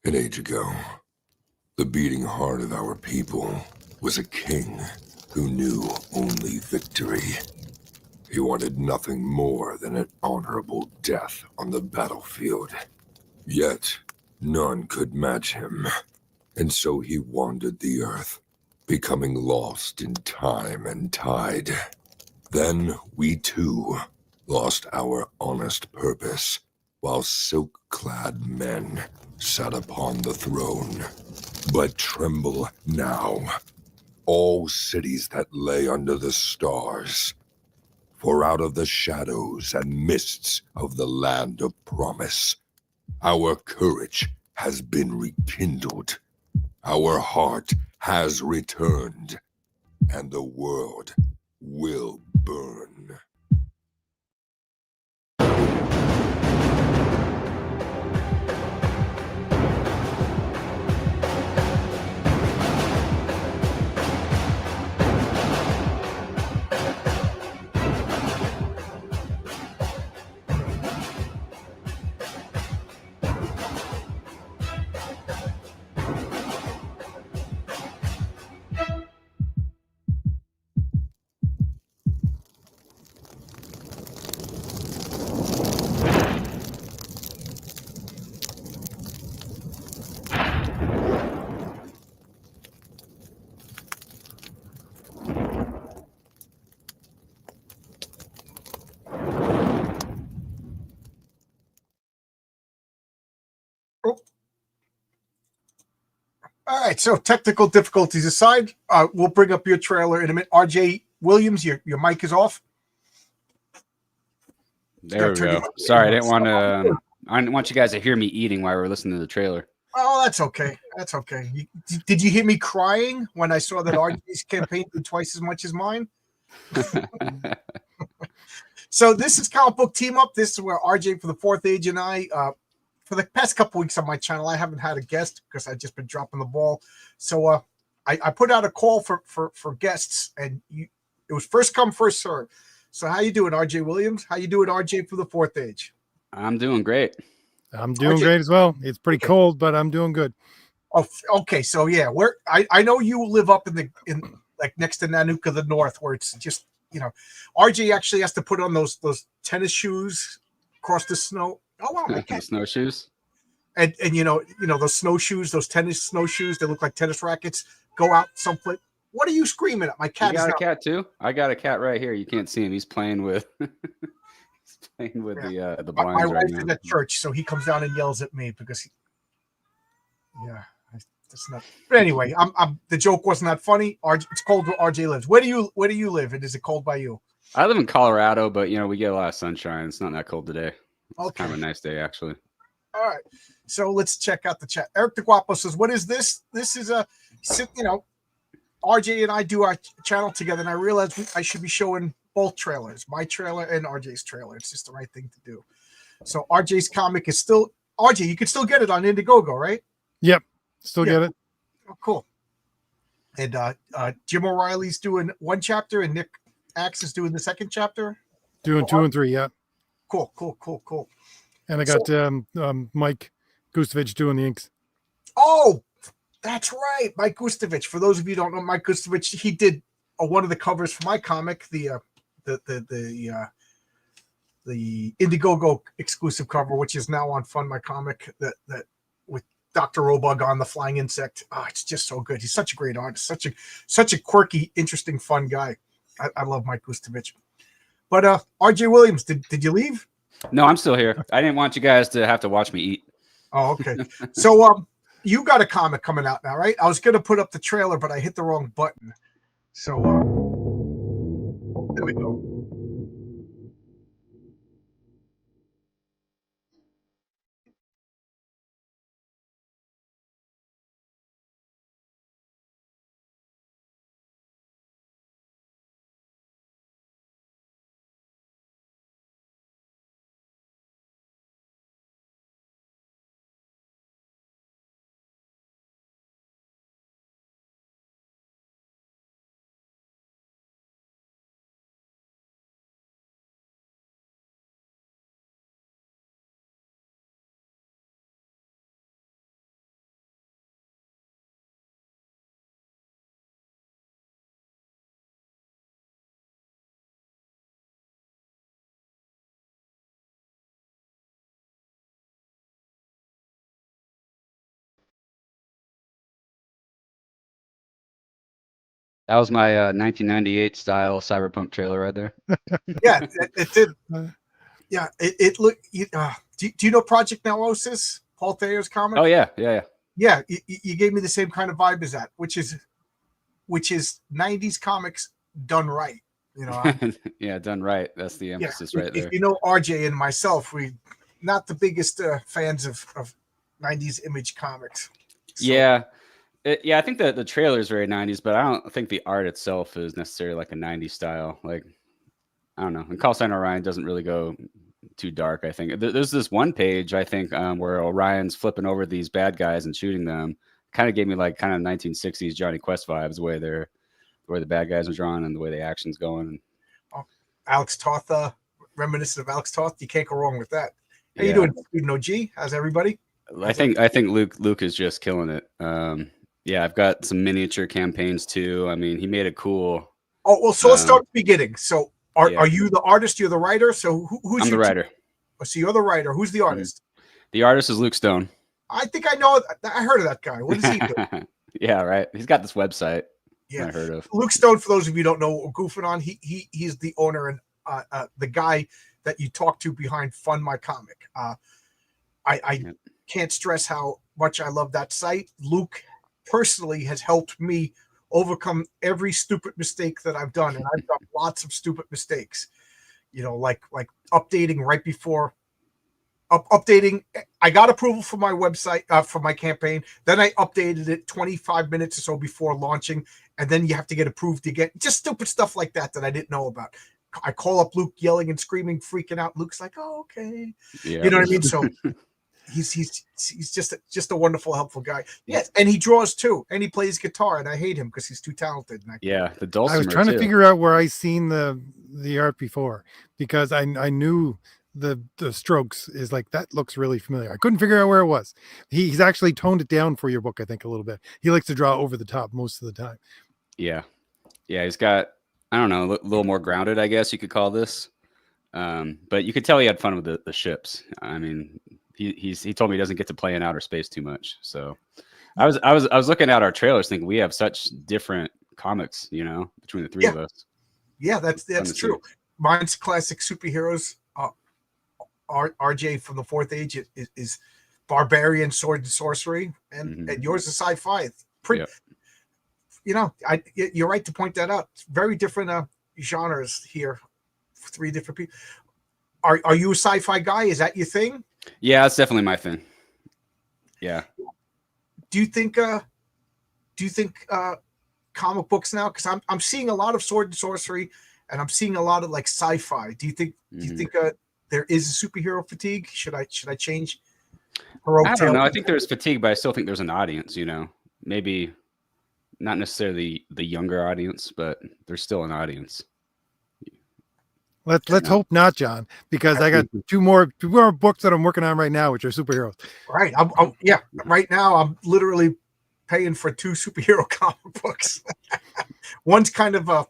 An age ago, the beating heart of our people was a king who knew only victory. He wanted nothing more than an honorable death on the battlefield. Yet, none could match him, and so he wandered the earth, becoming lost in time and tide. Then we too lost our honest purpose, while silk-clad men sat upon the throne. But tremble now, all cities that lay under the stars, for out of the shadows and mists of the land of promise, our courage has been rekindled, our heart has returned, and the world will burn. Oh. All right, so technical difficulties aside, we'll bring up your trailer in a minute. RJ Williams, your mic is off. There we go. Sorry, I didn't want you guys to hear me eating while we were listening to the trailer. Oh, that's okay. That's okay. Did you hear me crying when I saw that RJ's campaign did twice as much as mine? So this is Comic Book Team Up. This is where RJ for the Fourth Age and I, for the past couple weeks on my channel, I haven't had a guest because I've just been dropping the ball. So I put out a call for guests, and it was first come, first serve. So how you doing, RJ Williams? How you doing, RJ for the Fourth Age? I'm doing great. I'm doing great as well. It's pretty cold, but I'm doing good. Oh, okay. So yeah, I know you live up in like next to Nanuka, the north, where it's just, RJ actually has to put on those tennis shoes across the snow. Oh wow, The snowshoes. And those snowshoes, those tennis snowshoes, they look like tennis rackets. Go out someplace. What are you screaming at? My cat. You got a cat too? I got a cat right here. You can't see him. He's playing with the blinds my right wife's now. in at church, so he comes down and yells at me because that's not. But anyway, the joke wasn't that funny. It's cold where RJ lives. Where do you live? And is it cold by you? I live in Colorado, but we get a lot of sunshine. It's not that cold today. It's Okay. kind of a nice day, actually. All right. So let's check out the chat. Eric the Guapo says, what is this? This is RJ and I do our channel together, and I realized I should be showing both trailers, my trailer and RJ's trailer. It's just the right thing to do. So RJ's comic is still, RJ, you can still get it on Indiegogo, right? Yep. Still get it. Oh, cool. And Jim O'Reilly's doing one chapter, and Nick Axe is doing the second chapter. Doing 2 and 3, yeah. Cool. And I got Mike Gustovich doing the inks. Oh, that's right, Mike Gustovich. For those of you who don't know, Mike Gustovich, he did one of the covers for my comic, the Indiegogo exclusive cover, which is now on Fund My Comic, that with Dr. Robug on the flying insect. Oh, it's just so good. He's such a great artist, such a quirky, interesting, fun guy. I love Mike Gustovich. But RJ Williams, did you leave? No, I'm still here. I didn't want you guys to have to watch me eat. Oh, okay. So you got a comic coming out now, right? I was going to put up the trailer, but I hit the wrong button. So there we go. That was my 1998 style cyberpunk trailer right there. Yeah, it did. Uh, Yeah, it looked. Do you know Project Neurosis? Paul Thayer's comic. Oh yeah, yeah, Yeah, you gave me the same kind of vibe as that, which is 90s comics done right. You know, yeah. Yeah, done right. That's the emphasis right there. if you know RJ and myself, we not the biggest fans of 90s Image comics. So, Yeah. Yeah, I think that the trailer is very 90s, but I don't think the art itself is necessarily like a 90s style. Like, I don't know. And Call Sign Orion doesn't really go too dark, I think. There's this one page, I think, where Orion's flipping over these bad guys and shooting them. Kind of gave me like kind of 1960s Johnny Quest vibes, the way the bad guys are drawn and the way the action's going. Alex Toth, reminiscent of Alex Toth, you can't go wrong with that. How you Yeah. doing, Student OG? How's everybody? I think Luke is just killing it. Yeah, I've got some miniature campaigns too. I mean, he made it cool. Oh well, so let's start at the beginning. So are you the artist? You're the writer. So who's I'm the writer? So you're the writer. Who's the artist? The artist is Luke Stone. I think I know. I heard of that guy. What does he do? Yeah, right. He's got this website. Yeah, I heard of Luke Stone. For those of you who don't know what we're goofing on, he's the owner and the guy that you talk to behind Fund My Comic. I can't stress how much I love that site. Luke personally has helped me overcome every stupid mistake that I've done, and I've done lots of stupid mistakes. You know, like updating right before updating. I got approval for my website for my campaign. Then I updated it 25 minutes or so before launching, and then you have to get approved again. Just stupid stuff like that I didn't know about. I call up Luke yelling and screaming, freaking out. Luke's like, "Oh, okay." Yeah. You know what I mean? So he's just a wonderful, helpful guy. Yes, and he draws too, and he plays guitar, and I hate him because he's too talented. Yeah, the dulcimer. I was trying to figure out where I seen the art before, because I knew the strokes is like, that looks really familiar. I couldn't figure out where it was. He's actually toned it down for your book, I think, a little bit. He likes to draw over the top most of the time. Yeah, he's got, I don't know, a little more grounded, I guess you could call this. But you could tell he had fun with the ships. I mean, he told me he doesn't get to play in outer space too much. So I was looking at our trailers thinking we have such different comics, you know, between the three of us. Yeah, that's true. Mine's classic superheroes. RJ from the Fourth Age is barbarian, sword and sorcery, and yours is sci-fi. Pretty, you know, you're right to point that out. Very different genres here. Three different people. Are you a sci-fi guy? Is that your thing? Yeah, that's definitely my thing. Yeah. Do you think comic books now? Because I'm seeing a lot of sword and sorcery, and I'm seeing a lot of like sci-fi. Do you think there is a superhero fatigue? Should I change? I don't know. I think there's fatigue, but I still think there's an audience. You know, maybe not necessarily the younger audience, but there's still an audience. Let's hope not, John, because I got two more books that I'm working on right now, which are superheroes. Right. Yeah. Right now, I'm literally paying for 2 superhero comic books. One's kind of a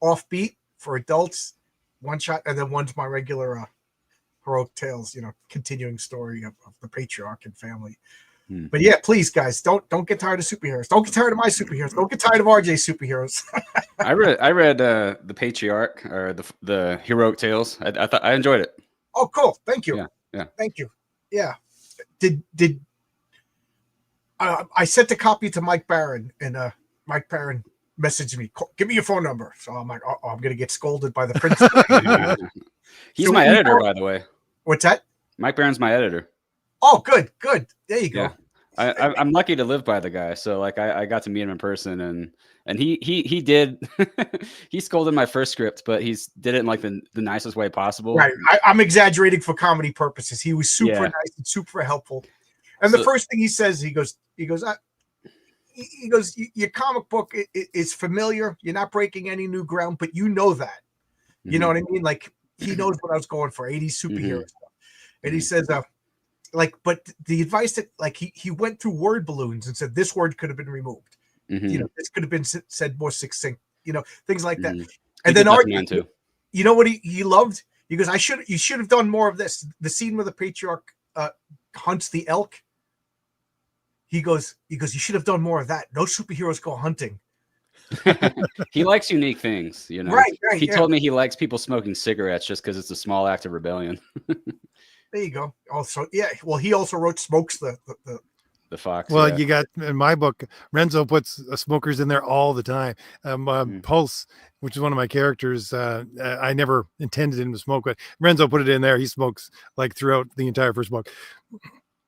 offbeat for adults, one shot, and then one's my regular heroic tales. You know, continuing story of the patriarch and family. But yeah, please, guys, don't get tired of superheroes. Don't get tired of my superheroes. Don't get tired of RJ's superheroes. I read the Patriarch or the Heroic Tales. I thought I enjoyed it. Oh, cool. Thank you. Yeah. Thank you. Yeah. Did I sent a copy to Mike Barron, and Mike Barron messaged me, give me your phone number. So I'm like, oh, I'm gonna get scolded by the principal. He's my editor, by the way. What's that? Mike Barron's my editor. Oh, good. There you go. Yeah. I'm lucky to live by the guy. So like I got to meet him in person, and he did he scolded my first script, but he did it in like the nicest way possible. Right. I'm exaggerating for comedy purposes. He was super nice and super helpful. And the first thing he says, he goes, your comic book is familiar. You're not breaking any new ground, but you know that. You know what I mean? Like, he knows what I was going for, 80s superhero stuff. And he says, but the advice that, like, he went through word balloons and said this word could have been removed. You know, this could have been said more succinct. You know, things like that. And then RJ, you know what he loved? He goes, you should have done more of this. The scene where the patriarch hunts the elk. He goes, you should have done more of that. No superheroes go hunting. He likes unique things, you know. Right, He yeah. told me he likes people smoking cigarettes just because it's a small act of rebellion. There you go. Also, yeah. Well, he also wrote "Smokes" The fox. Well, yeah. you got in my book, Renzo puts smokers in there all the time. Pulse, which is one of my characters, I never intended him to smoke, but Renzo put it in there. He smokes like throughout the entire first book.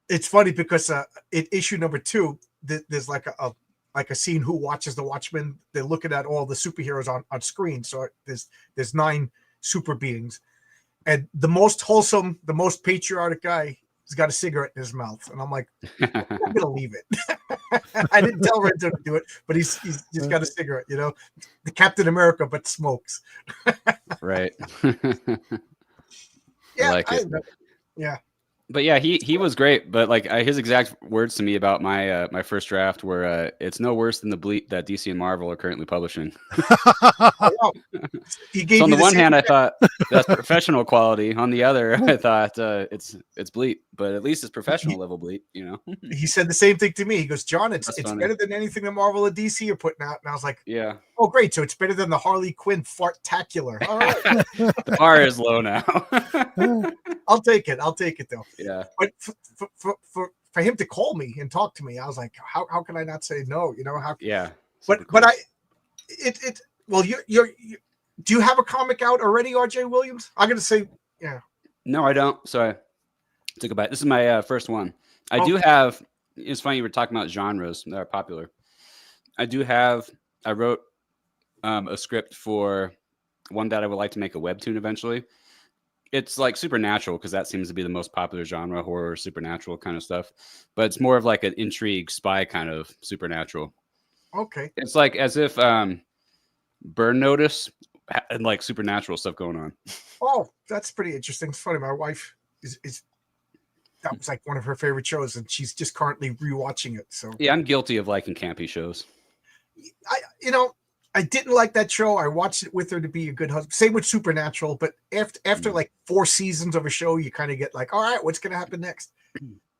It's funny because in issue number 2, there's like a scene who watches the Watchmen. They're looking at all the superheroes on screen. So there's 9 super beings, and the most wholesome, the most patriotic guy has got a cigarette in his mouth, and I'm like, I'm gonna leave it. I didn't tell Renzo to do it, but he's just got a cigarette, you know, the Captain America, but smokes. Right. Yeah, I like it. Yeah. But yeah, he was great. But like his exact words to me about my my first draft were, "It's no worse than the bleep that DC and Marvel are currently publishing." Wow. He gave So on you the one hand, I same- thought that's professional quality. On the other, I thought it's bleep, but at least it's professional level bleep. You know. he said the same thing to me. He goes, John, it's funny. better than anything that Marvel or DC are putting out. And I was like, Yeah. oh, great. So it's better than the Harley Quinn fartacular. All right. The bar is low now. I'll take it. I'll take it though. Yeah. But for him to call me and talk to me, I was like, how can I not say no? You know how? Yeah. But well, you're do you have a comic out already, RJ Williams? I'm gonna say, yeah. No, I don't. So I took a bite. This is my first one. I do have. It's funny you were talking about genres that are popular. I wrote a script for one that I would like to make a webtoon eventually. It's like supernatural because that seems to be the most popular genre, horror, supernatural kind of stuff. But it's more of like an intrigue, spy kind of supernatural. Okay. It's like as if Burn Notice had like supernatural stuff going on. Oh, that's pretty interesting. It's funny. My wife is that was like one of her favorite shows, and she's just currently rewatching it. So Yeah, I'm guilty of liking campy shows. I didn't like that show. I watched it with her to be a good husband. Same with Supernatural, but after like 4 seasons of a show, you kind of get like, all right, what's going to happen next?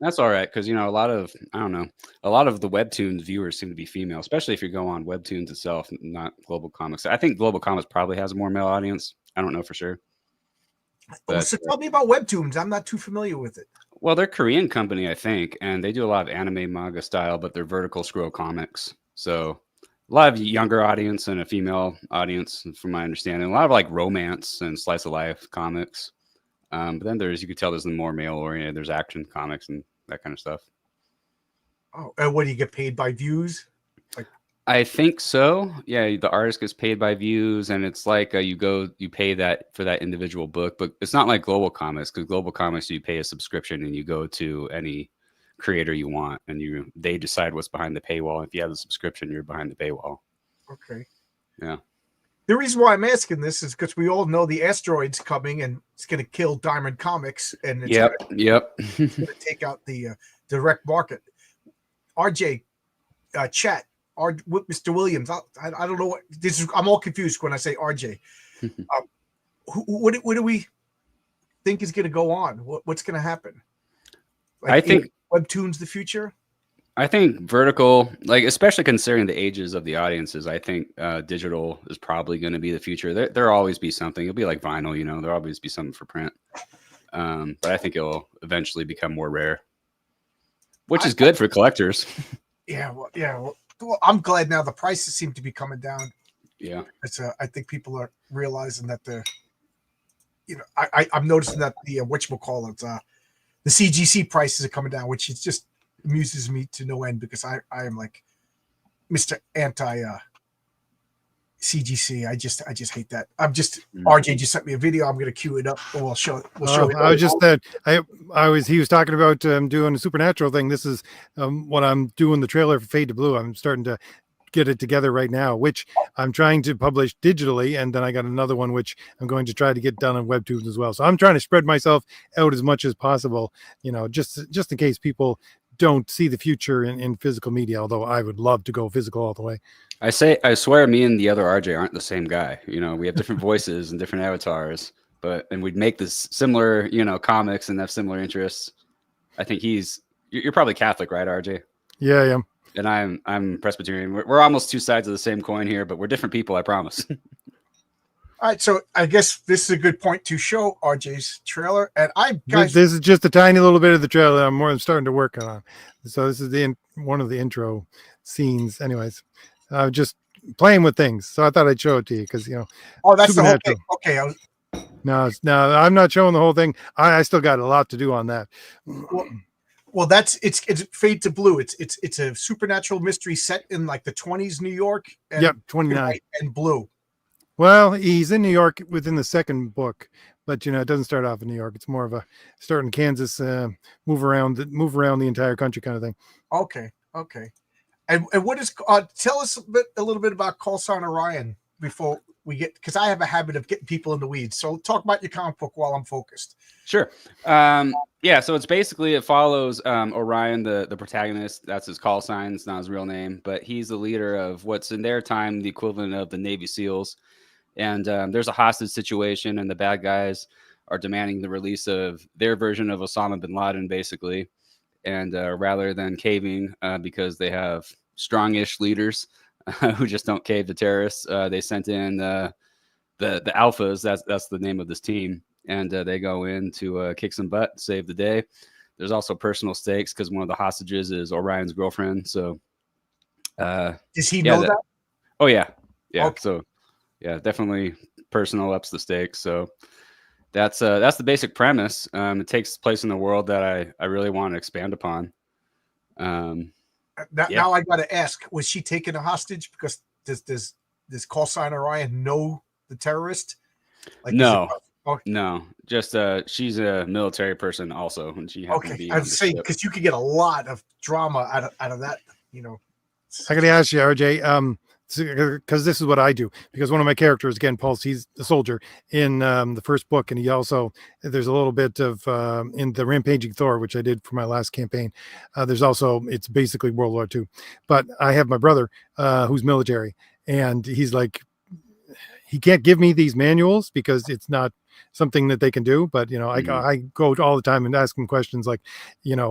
That's all right because a lot of the webtoons viewers seem to be female, especially if you go on webtoons itself, not Global Comics. I think Global Comics probably has a more male audience. I don't know for sure. But, so tell me about webtoons. I'm not too familiar with it. Well, they're a Korean company, I think, and they do a lot of anime manga style, but they're vertical scroll comics. So a lot of younger audience and a female audience, from my understanding. A lot of like romance and slice of life comics. But then you could tell there's the more male oriented. There's action comics and that kind of stuff. Oh, and what do you get paid by views? I think so. Yeah, the artist gets paid by views, and it's like you pay that for that individual book, but it's not like Global Comics because Global Comics you pay a subscription and you go to any creator you want, and they decide what's behind the paywall. If you have the subscription, you're behind the paywall. Okay. Yeah. The reason why I'm asking this is because we all know the asteroid's coming and it's going to kill Diamond Comics, and it's Yep. going to take out the direct market. RJ, chat. Mr. Williams, I don't know what this is. I'm all confused when I say RJ. What do we think is going to go on? What's going to happen? I think webtoons the future. I think vertical, like especially considering the ages of the audiences, I think digital is probably going to be the future. There'll always be something. It'll be like vinyl, there'll always be something for print. But I think it'll eventually become more rare, which is good for collectors. Yeah, well, I'm glad now the prices seem to be coming down. Yeah, it's I think people are realizing that I'm noticing that the the CGC prices are coming down, which is just amuses me to no end because I am like Mr. Anti CGC. I just hate that. RJ just sent me a video. I'm gonna queue it up and we'll show it. I was just that he was talking about doing a supernatural thing. This is what I'm doing the trailer for Fade to Blue. I'm starting to get it together right now, which I'm trying to publish digitally, and then I got another one which I'm going to try to get done on webtoons as well. So I'm trying to spread myself out as much as possible, just in case people don't see the future in physical media, although I would love to go physical all the way. I swear me and the other RJ aren't the same guy. We have different voices and different avatars, and we'd make this similar, comics and have similar interests. I think you're probably Catholic, right, RJ? Yeah, I am. and I'm Presbyterian. We're almost two sides of the same coin here, but we're different people, I promise. All right, so I guess this is a good point to show RJ's trailer, and This is just a tiny little bit of the trailer I'm starting to work on. So this is one of the intro scenes. Anyways, just playing with things. So I thought I'd show it to you because Oh, that's the whole thing. Okay, No, I'm not showing the whole thing. I still got a lot to do on that. Well, it's Fade to Blue. It's a supernatural mystery set in like the 20s New York. And yep, 29 white and blue. Well, he's in New York within the second book, but it doesn't start off in New York. It's more of a start in Kansas, move around the entire country kind of thing. Okay. And what is tell us a little bit about Call Sign Orion before we get, because I have a habit of getting people in the weeds. So talk about your comic book while I'm focused. Sure. Yeah, so it's basically, it follows Orion, the protagonist. That's his call sign. It's not his real name, but he's the leader of what's in their time the equivalent of the Navy SEALs. And there's a hostage situation, and the bad guys are demanding the release of their version of Osama bin Laden, basically. And rather than caving, because they have strongish leaders who just don't cave to terrorists, they sent in the Alphas. That's the name of this team. And they go in to kick some butt, save the day. There's also personal stakes because one of the hostages is Orion's girlfriend. So, does he know that? Oh yeah. Okay. So, yeah, definitely personal ups the stakes. So that's the basic premise. It takes place in a world that I really want to expand upon. Now I got to ask: was she taken a hostage? Because does Call Sign Orion know the terrorist? Like, no. No, just she's a military person also, and she happened to be. I was saying because you could get a lot of drama out of that. I got to ask you, RJ, because this is what I do. Because one of my characters, again, Pulse, he's a soldier in the first book, and he also there's a little bit of in the Rampaging Thor, which I did for my last campaign. There's also it's basically World War II, but I have my brother who's military, and he's like, he can't give me these manuals because it's not something that they can do. But, I go all the time and ask him questions like,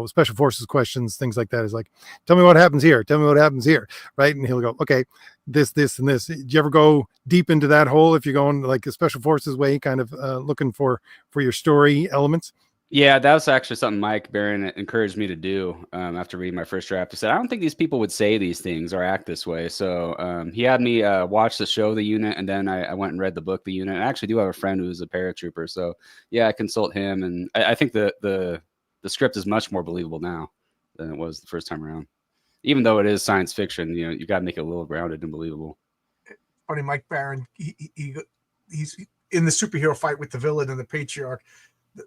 special forces questions, things like that. Is like, tell me what happens here. Tell me what happens here. Right. And he'll go, okay, this, and this. Do you ever go deep into that hole if you're going like a special forces way, kind of looking for your story elements? Yeah, that was actually something Mike Barron encouraged me to do after reading my first draft. He said, I don't think these people would say these things or act this way. So he had me watch the show, The Unit, and then I went and read the book, The Unit. I actually do have a friend who's a paratrooper. So, yeah, I consult him. And I think the script is much more believable now than it was the first time around. Even though it is science fiction, you got to make it a little grounded and believable. Funny, Mike Barron, he's in the superhero fight with the villain and the patriarch.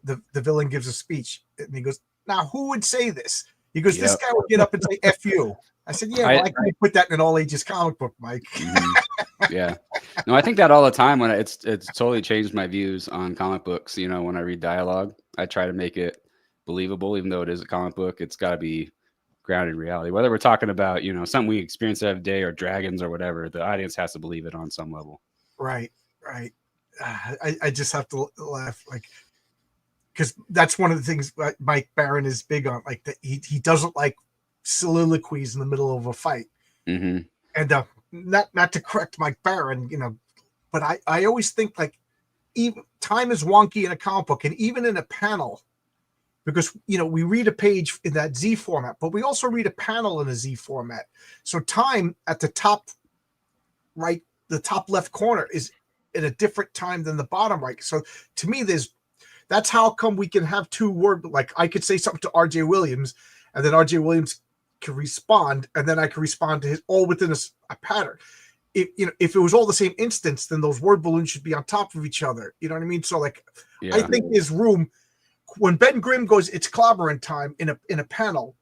The villain gives a speech and he goes, now who would say this? He goes, this guy would get up and say F you. I said, yeah, I can put that in an all ages comic book, Mike. Mm-hmm. Yeah. No, I think that all the time when it's totally changed my views on comic books. When I read dialogue, I try to make it believable, even though it is a comic book, it's got to be grounded in reality. Whether we're talking about, something we experience every day or dragons or whatever, the audience has to believe it on some level. Right. I just have to laugh because that's one of the things Mike Barron is big on, like that he doesn't like soliloquies in the middle of a fight. Mm-hmm. And not to correct Mike Barron, but I always think like even time is wonky in a comic book and even in a panel, because we read a page in that Z format, but we also read a panel in a Z format. So time at the top right, the top left corner is at a different time than the bottom right. So to me, that's how come we can have two words. Like I could say something to RJ Williams, and then RJ Williams can respond, and then I can respond to his all within a pattern. If it was all the same instance, then those word balloons should be on top of each other. You know what I mean? So I think there's room when Ben Grimm goes, it's clobbering time in a panel.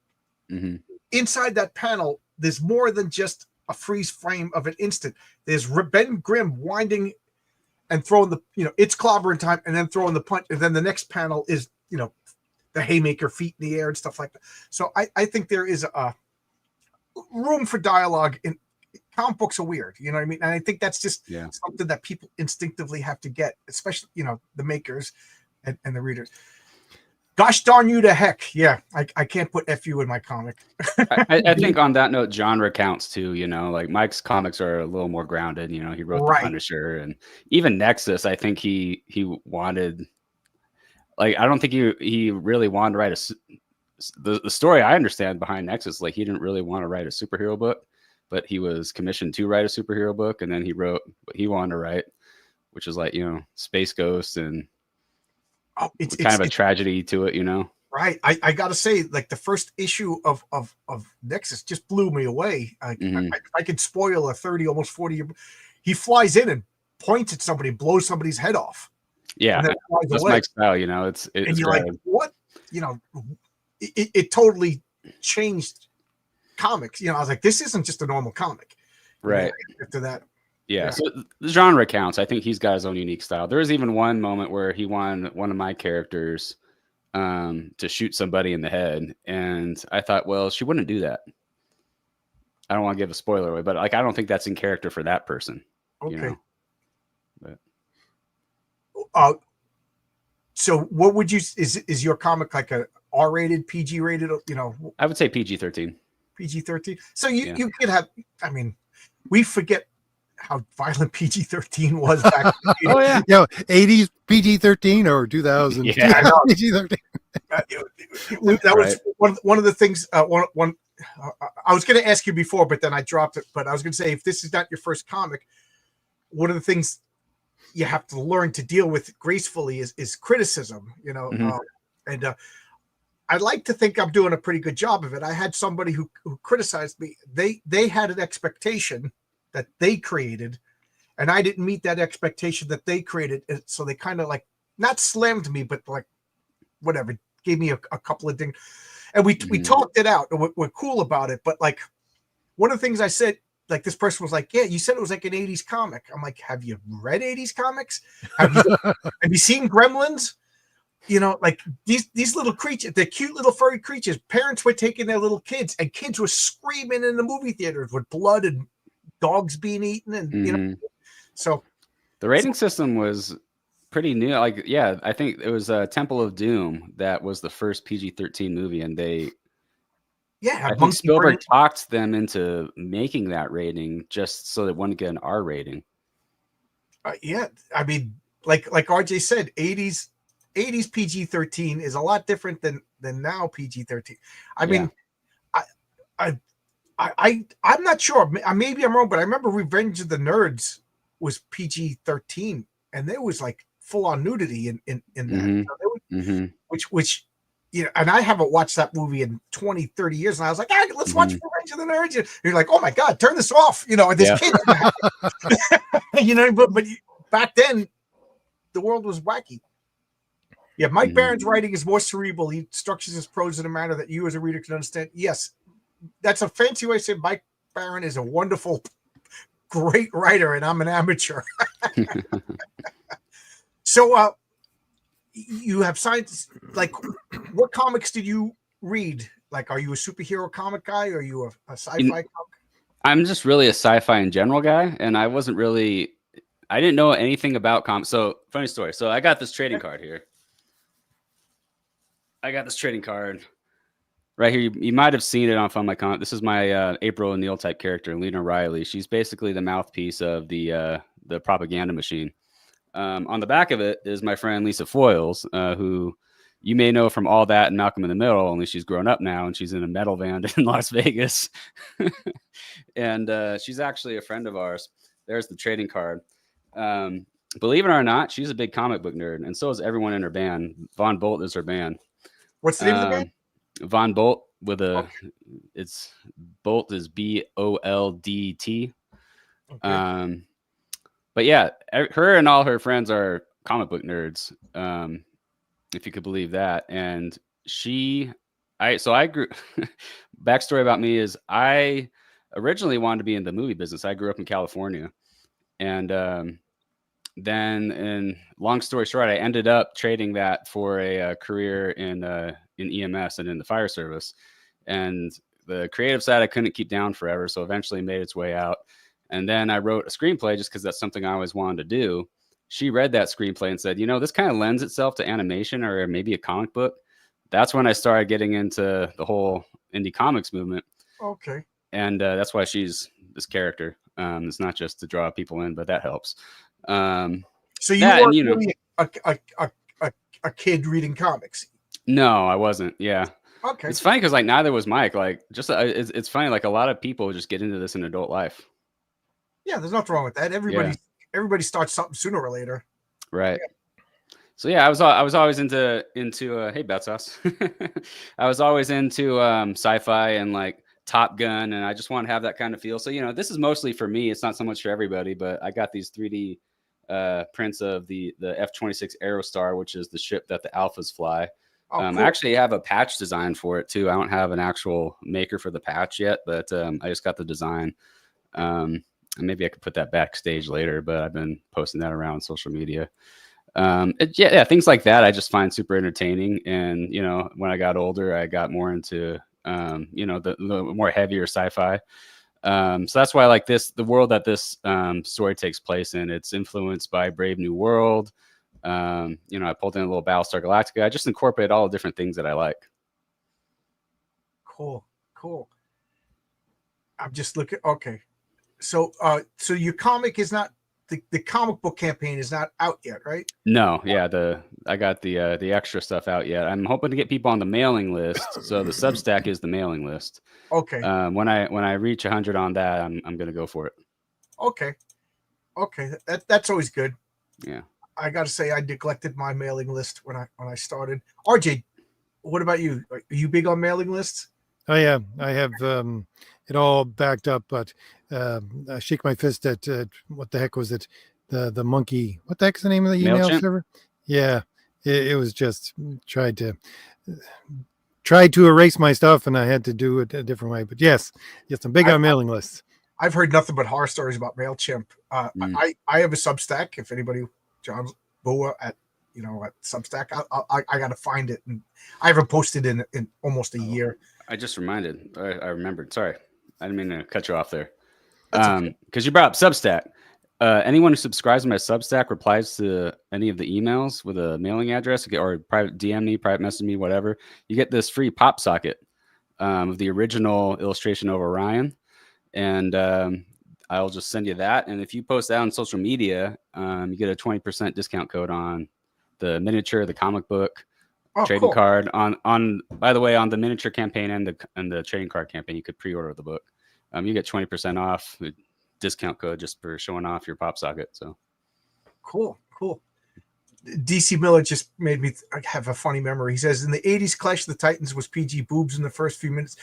Mm-hmm. Inside that panel, there's more than just a freeze frame of an instant. There's Ben Grimm winding and throwing it's clobbering time, and then throwing the punch, and then the next panel is the haymaker, feet in the air and stuff like that. So I think there is a room for dialogue. In comic books are weird, you know what I mean? And I think that's just something that people instinctively have to get, especially the makers and the readers. Gosh darn you to heck. Yeah, I can't put FU in my comic. I think on that note, genre counts too. You know, like Mike's comics are a little more grounded. You know, he wrote Right. The Punisher and even Nexus. I think he wanted, like, I don't think he really wanted to write the story I understand behind Nexus. Like, he didn't really want to write a superhero book, but he was commissioned to write a superhero book, and then he wrote what he wanted to write, which is like, you know, Space Ghost and It's kind of a tragedy to it, you know. Right. I gotta say, like the first issue of Nexus just blew me away. I could spoil a 30, almost 40 year. He flies in and points at somebody, blows somebody's head off. Yeah, that's Mike's style, you know. It's and you're like, what? You know, it totally changed comics. You know, I was like, this isn't just a normal comic. Right. After that. Yeah, so the genre counts. I think he's got his own unique style. There was even one moment where he wanted one of my characters to shoot somebody in the head, and I thought, well, she wouldn't do that. I don't want to give a spoiler away, but like, I don't think that's in character for that person. Okay. You know? But so what would you is your comic like a R-rated, PG-rated? You know, I would say PG-13. PG-13. So you could have. I mean, we forget how violent PG-13 was back. Oh yeah, 80s PG-13 or 2000. Yeah, PG-13. That was one of the things. I was going to ask you before, but then I dropped it. But I was going to say, if this is not your first comic, one of the things you have to learn to deal with gracefully is criticism. You know, and I'd like to think I'm doing a pretty good job of it. I had somebody who criticized me. They had an expectation that they created, and I didn't meet that expectation that they created. So they kind of like not slammed me, but like whatever, gave me a couple of things, and we talked it out. And we're cool about it. But like one of the things I said, like this person was like, "Yeah, you said it was like an '80s comic." I'm like, "Have you read '80s comics? Have you seen Gremlins? You know, like these little creatures, they're cute little furry creatures. Parents were taking their little kids, and kids were screaming in the movie theaters with blood and dogs being eaten, and you know." So the rating system was pretty new. Like, yeah, I think it was Temple of Doom that was the first PG-13 movie, and I think Spielberg talked them into making that rating just so they wouldn't get an R rating. Yeah, I mean, like RJ said, 80s PG-13 is a lot different than now PG-13. I mean, I'm not sure. Maybe I'm wrong, but I remember Revenge of the Nerds was PG-13, and there was like full on nudity in that. So which you know, and I haven't watched that movie in 20, 30 years, and I was like, let's watch Revenge of the Nerds. And you're like, oh my god, turn this off. You know, this kid. You know, but back then the world was wacky. Yeah, Mike Barron's writing is more cerebral. He structures his prose in a manner that you as a reader can understand. Yes, that's a fancy way to say Mike Barron is a wonderful, great writer, and I'm an amateur. So you have science, like, what comics did you read? Like, are you a superhero comic guy, or are you a sci-fi comic? I'm just really a sci-fi in general guy, and I didn't know anything about comics. So, funny story. So I got this trading card here. I got this trading card right here. You might have seen it on Fun My Comic. This is my April O'Neil type character, Lena Riley. She's basically the mouthpiece of the propaganda machine. On the back of it is my friend Lisa Foyles, who you may know from All That and Malcolm in the Middle, only she's grown up now and she's in a metal band in Las Vegas. And she's actually a friend of ours. There's the trading card. Believe it or not, she's a big comic book nerd, and so is everyone in her band. Von Bolt is her band. What's the name of the band? Von Bolt with it's Bolt is BOLDT. Okay. But yeah, her and all her friends are comic book nerds, if you could believe that. And I grew. Backstory about me is I originally wanted to be in the movie business. I grew up in California, and then, in long story short, I ended up trading that for a career in EMS and in the fire service. And the creative side I couldn't keep down forever, so eventually made its way out. And then I wrote a screenplay just because that's something I always wanted to do. She read that screenplay and said, you know, this kind of lends itself to animation or maybe a comic book. that's when I started getting into the whole indie comics movement. Okay. And that's why she's this character. It's not just to draw people in, but that helps. So you that, weren't and, you know, really a kid reading comics. no, I wasn't. Yeah. Okay. It's funny because like neither was Mike. Like just it's funny. Like a lot of people just get into this in adult life. Yeah, there's nothing wrong with that. Everybody starts something sooner or later. Right. So yeah, I was always into hey Betsos. I was always into sci-fi and like Top Gun, and I just want to have that kind of feel. So you know, this is mostly for me. It's not so much for everybody, but I got these 3D prints of the F-26 Aerostar, which is the ship that the Alphas fly. Oh, cool. I actually have a patch design for it too. I don't have an actual maker for the patch yet, but I just got the design. And maybe I could put that backstage later, but I've been posting that around social media. Yeah, things like that I just find super entertaining. And you know, when I got older, I got more into you know, the more heavier sci-fi. So that's why I like the world that this story takes place in. It's influenced by Brave New World. You know, I pulled in a little Battlestar Galactica. I just incorporate all the different things that I like. Cool. I'm just looking. Okay. So your comic is not the comic book campaign is not out yet, right? No, yeah, I got the extra stuff out yet. I'm hoping to get people on the mailing list. So the Substack is the mailing list. Okay. When I reach 100 on that, I'm gonna go for it. Okay. That's always good. Yeah. I got to say, I neglected my mailing list when I started. RJ, what about you? Are you big on mailing lists? Oh yeah, I have it all backed up, but I shake my fist at what the heck was it? The monkey. What the heck's the name of the email MailChimp? server? Yeah, it was just tried to erase my stuff, and I had to do it a different way. But yes, I'm big on mailing lists. I've heard nothing but horror stories about MailChimp. I have a Substack. If anybody, John Boa at Substack, I got to find it, and I haven't posted in almost a year. I just reminded. I remembered. Sorry, I didn't mean to cut you off there. Okay. Because you brought up Substack. Anyone who subscribes to my Substack replies to any of the emails with a mailing address, or private DM me, private message me, whatever. You get this free pop socket of the original illustration of Orion, and I'll just send you that. And if you post that on social media, you get a 20% discount code on the miniature, the comic book. Trading card on by the way, on the miniature campaign and the trading card campaign, you could pre-order the book. You get 20% off, discount code just for showing off your pop socket. So cool. DC Miller just made me have a funny memory. He says in the 80s, Clash of the Titans was PG boobs in the first few minutes.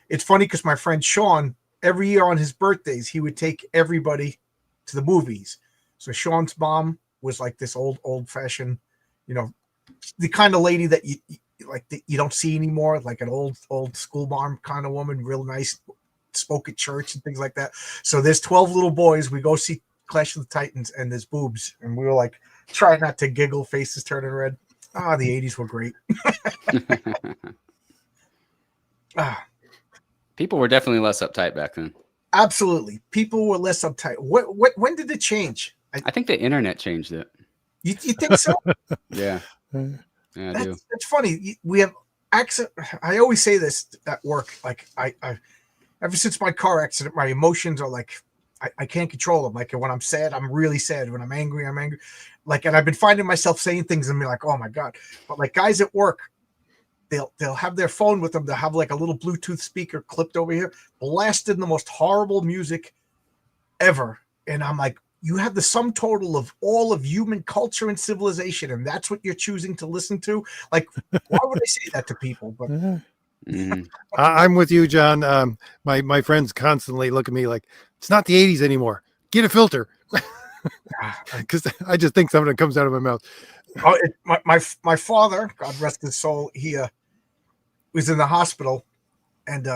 It's funny because my friend Sean, every year on his birthdays, he would take everybody to the movies. So Sean's mom was like this old-fashioned, the kind of lady that you don't see anymore, like an old school mom kind of woman, real nice, spoke at church and things like that. So there's 12 little boys. We go see Clash of the Titans, and there's boobs, and we were like, try not to giggle, faces turning red. The 80s were great. People were definitely less uptight back then. Absolutely, people were less uptight. When did it change? I think the internet changed it. You think so? Yeah. Yeah, I do. That's funny. We have accent. I always say this at work. Like I ever since my car accident, my emotions are like I can't control them. Like when I'm sad, I'm really sad. When I'm angry, I'm angry. Like, and I've been finding myself saying things and be like, oh my God. But like guys at work, they'll have their phone with them. They'll have like a little Bluetooth speaker clipped over here, blasting the most horrible music ever. And I'm like, you have the sum total of all of human culture and civilization, and that's what you're choosing to listen to. Like, why would I say that to people? But I'm with you, John. My friends constantly look at me like, it's not the 80s anymore. Get a filter. Because I just think something comes out of my mouth. My father, God rest his soul, he was in the hospital, and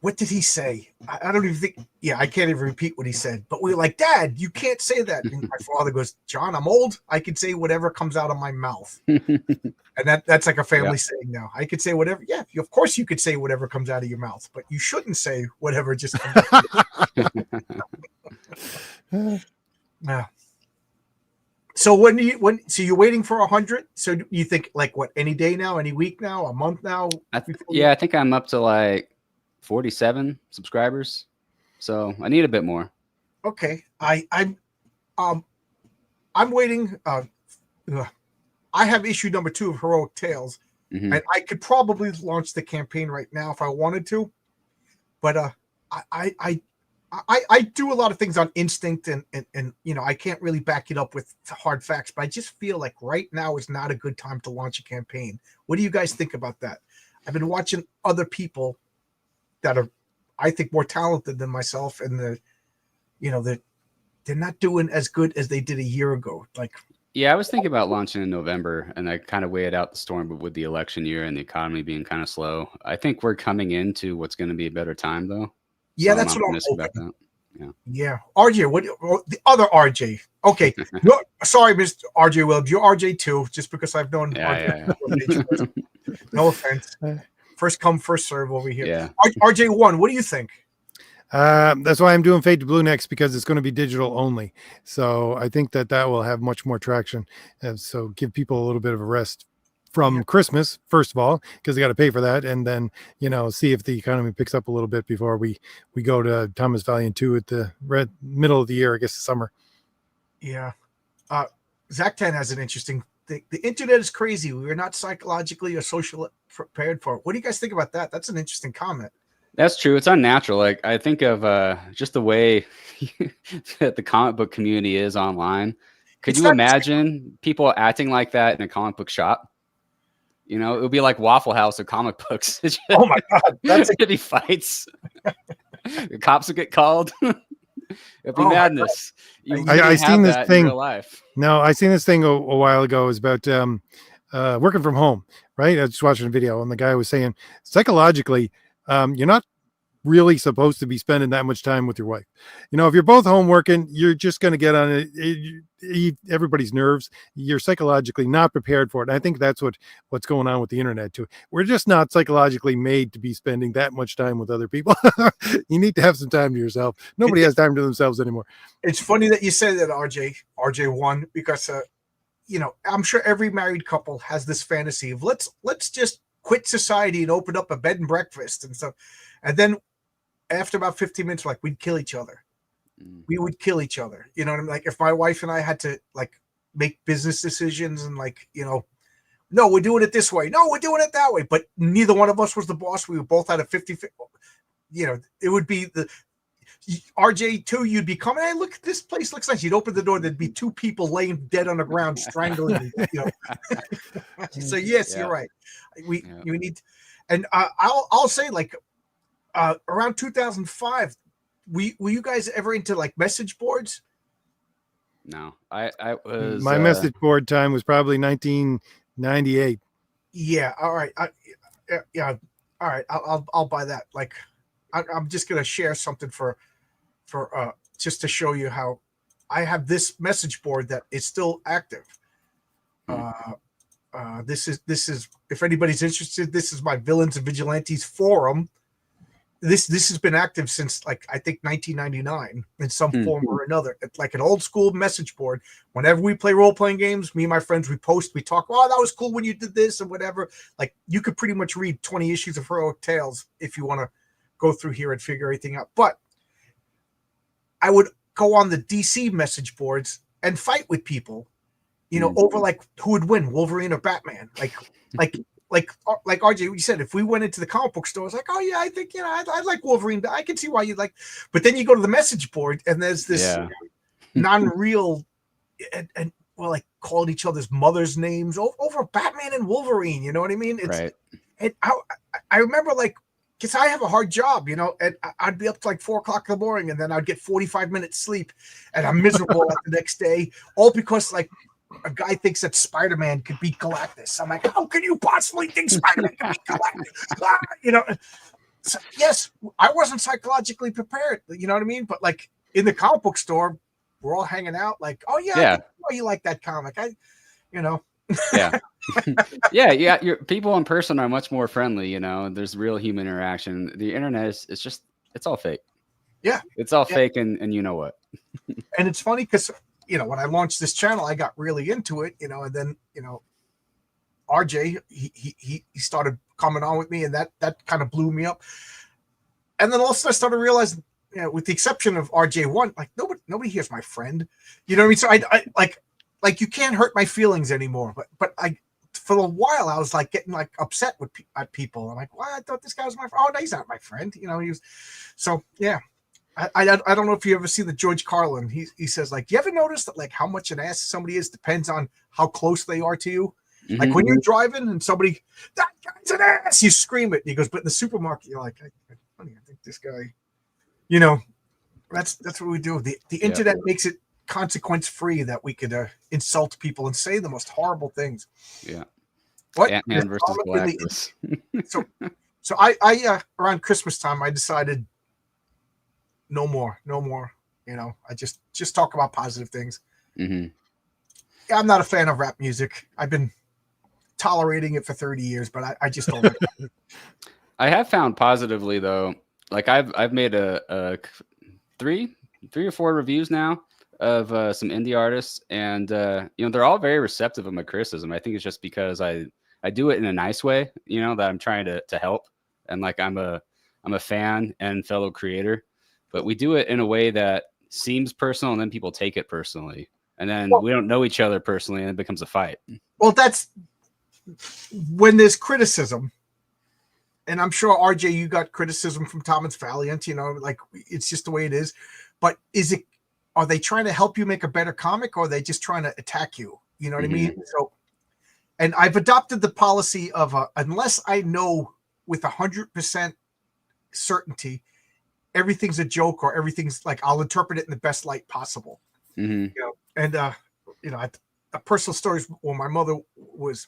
what did he say? I don't even think. Yeah, I can't even repeat what he said. But we were like, Dad, you can't say that. And my father goes, John, I'm old. I can say whatever comes out of my mouth. And that's like a family saying now. I could say whatever. Yeah, of course you could say whatever comes out of your mouth, but you shouldn't say whatever just comes out. Yeah. So so you're waiting for 100? So you think like what, any day now, any week now, a month now? I think I'm up to like 47 subscribers. So I need a bit more. Okay. I'm waiting. I have issue number 2 of Heroic Tales, and I could probably launch the campaign right now if I wanted to, but I do a lot of things on instinct, and I can't really back it up with hard facts, but I just feel like right now is not a good time to launch a campaign. What do you guys think about that? I've been watching other people that are, I think, more talented than myself, and they're not doing as good as they did a year ago. Like, yeah, I was thinking about launching in November, and I kind of weighed out the storm, but with the election year and the economy being kind of slow, I think we're coming into what's going to be a better time, though. Yeah, So that's what I'm optimistic hoping. about that. Yeah, RJ, the other RJ? Okay, no, sorry, Mr. RJ Williams, you're RJ too, just because I've known RJ. No offense. First come, first serve over here. Yeah. RJ1, what do you think? That's why I'm doing Fade to Blue next, because it's going to be digital only. So I think that will have much more traction. And so give people a little bit of a rest from Christmas, first of all, because they got to pay for that. And then, see if the economy picks up a little bit before we go to Thomas Valiant 2 at the middle of the year, I guess, the summer. Yeah. Zach10 has an interesting thing. The internet is crazy. We are not psychologically or socially prepared for it. What do you guys think about that? That's an interesting comment. That's true. It's unnatural. Like, I think of just the way that the comic book community is online. Could you imagine people acting like that in a comic book shop? It would be like Waffle House of comic books. Oh my God. It'd be fights. The cops would get called. It'd be madness. I seen this thing in real life. No, I seen this thing a while ago. It was about working from home, right? I was just watching a video, and the guy was saying psychologically, you're not really supposed to be spending that much time with your wife. If you're both home working, you're just going to get on everybody's nerves. You're psychologically not prepared for it. And I think that's what's going on with the internet too. We're just not psychologically made to be spending that much time with other people. You need to have some time to yourself. Nobody has time to themselves anymore. It's funny that you said that, RJ1, because I'm sure every married couple has this fantasy of let's just quit society and open up a bed and breakfast and stuff. And then after about 15 minutes, like, we'd kill each other. We would kill each other. You know what I mean? Like, if my wife and I had to like make business decisions and like, no, we're doing it this way. No, we're doing it that way. But neither one of us was the boss. We were both at a 50, it would be the RJ2, you'd be coming, hey, look, this place looks nice. You'd open the door, there'd be 2 people laying dead on the ground, strangling. So yes, you're right. You need, and I'll say, like, around 2005, were you guys ever into like message boards? No, I was. My message board time was probably 1998. Yeah. All right. Yeah. All right. I'll buy that. Like, I'm just gonna share something for just to show you how I have this message board that is still active. This is if anybody's interested, this is my Villains and Vigilantes forum. This has been active since, like, I think 1999 in some form or another. It's like an old school message board. Whenever we play role-playing games, me and my friends, we post, we talk, oh, that was cool when you did this and whatever. Like, you could pretty much read 20 issues of Heroic Tales if you want to go through here and figure everything out. But I would go on the DC message boards and fight with people, over like who would win, Wolverine or Batman. Like RJ, you said, if we went into the comic book store, it's like, oh yeah, I think I like Wolverine. I can see why you like. But then you go to the message board and there's this non-real and well, like, calling each other's mothers' names over Batman and Wolverine. You know what I mean? It's right. And I remember, like, because I have a hard job, and I'd be up to like 4:00 in the morning, and then I'd get 45 minutes sleep, and I'm miserable at the next day, all because, like, a guy thinks that Spider-Man could beat Galactus. I'm like, how can you possibly think Spider-Man can beat Galactus? So, yes, I wasn't psychologically prepared. You know what I mean? But like in the comic book store, we're all hanging out. Like, oh yeah, I know you like that comic. Yeah. Yeah. Your people in person are much more friendly. There's real human interaction. The internet it's all fake. Yeah, it's all fake, and you know what? And it's funny because when I launched this channel, I got really into it, and then, RJ, he started coming on with me, and that kind of blew me up. And then also I started realizing, with the exception of RJ1, like nobody here's my friend. You know what I mean? So I like you can't hurt my feelings anymore. But for a while I was like getting like upset at people. I'm like, well, I thought this guy was my friend. Oh, no, he's not my friend. He was. So yeah. I don't know if you ever see the George Carlin. He says, like, you ever notice that like how much an ass somebody is depends on how close they are to you? Mm-hmm. Like when you're driving and somebody, that guy's an ass, you scream it. And he goes, but in the supermarket, you're like, I think this guy, that's what we do. The internet makes it consequence free that we could insult people and say the most horrible things. Yeah. What? Ant-Man versus Galactus. So I around Christmas time, I decided no more. I just talk about positive things. Mm-hmm. I'm not a fan of rap music. I've been tolerating it for 30 years, but I just don't like it. I have found positively though, like I've made a three or four reviews now of some indie artists, and they're all very receptive of my criticism. I think it's just because I do it in a nice way, that I'm trying to help, and like I'm a fan and fellow creator, but we do it in a way that seems personal, and then people take it personally, and then we don't know each other personally, and it becomes a fight. Well, that's when there's criticism. And I'm sure, RJ, you got criticism from Thomas Valiant, like it's just the way it is. But are they trying to help you make a better comic, or are they just trying to attack you? You know what I mean? So, and I've adopted the policy of unless I know with 100% certainty, everything's a joke or everything's like, I'll interpret it in the best light possible. Mm-hmm. And a personal story is when my mother was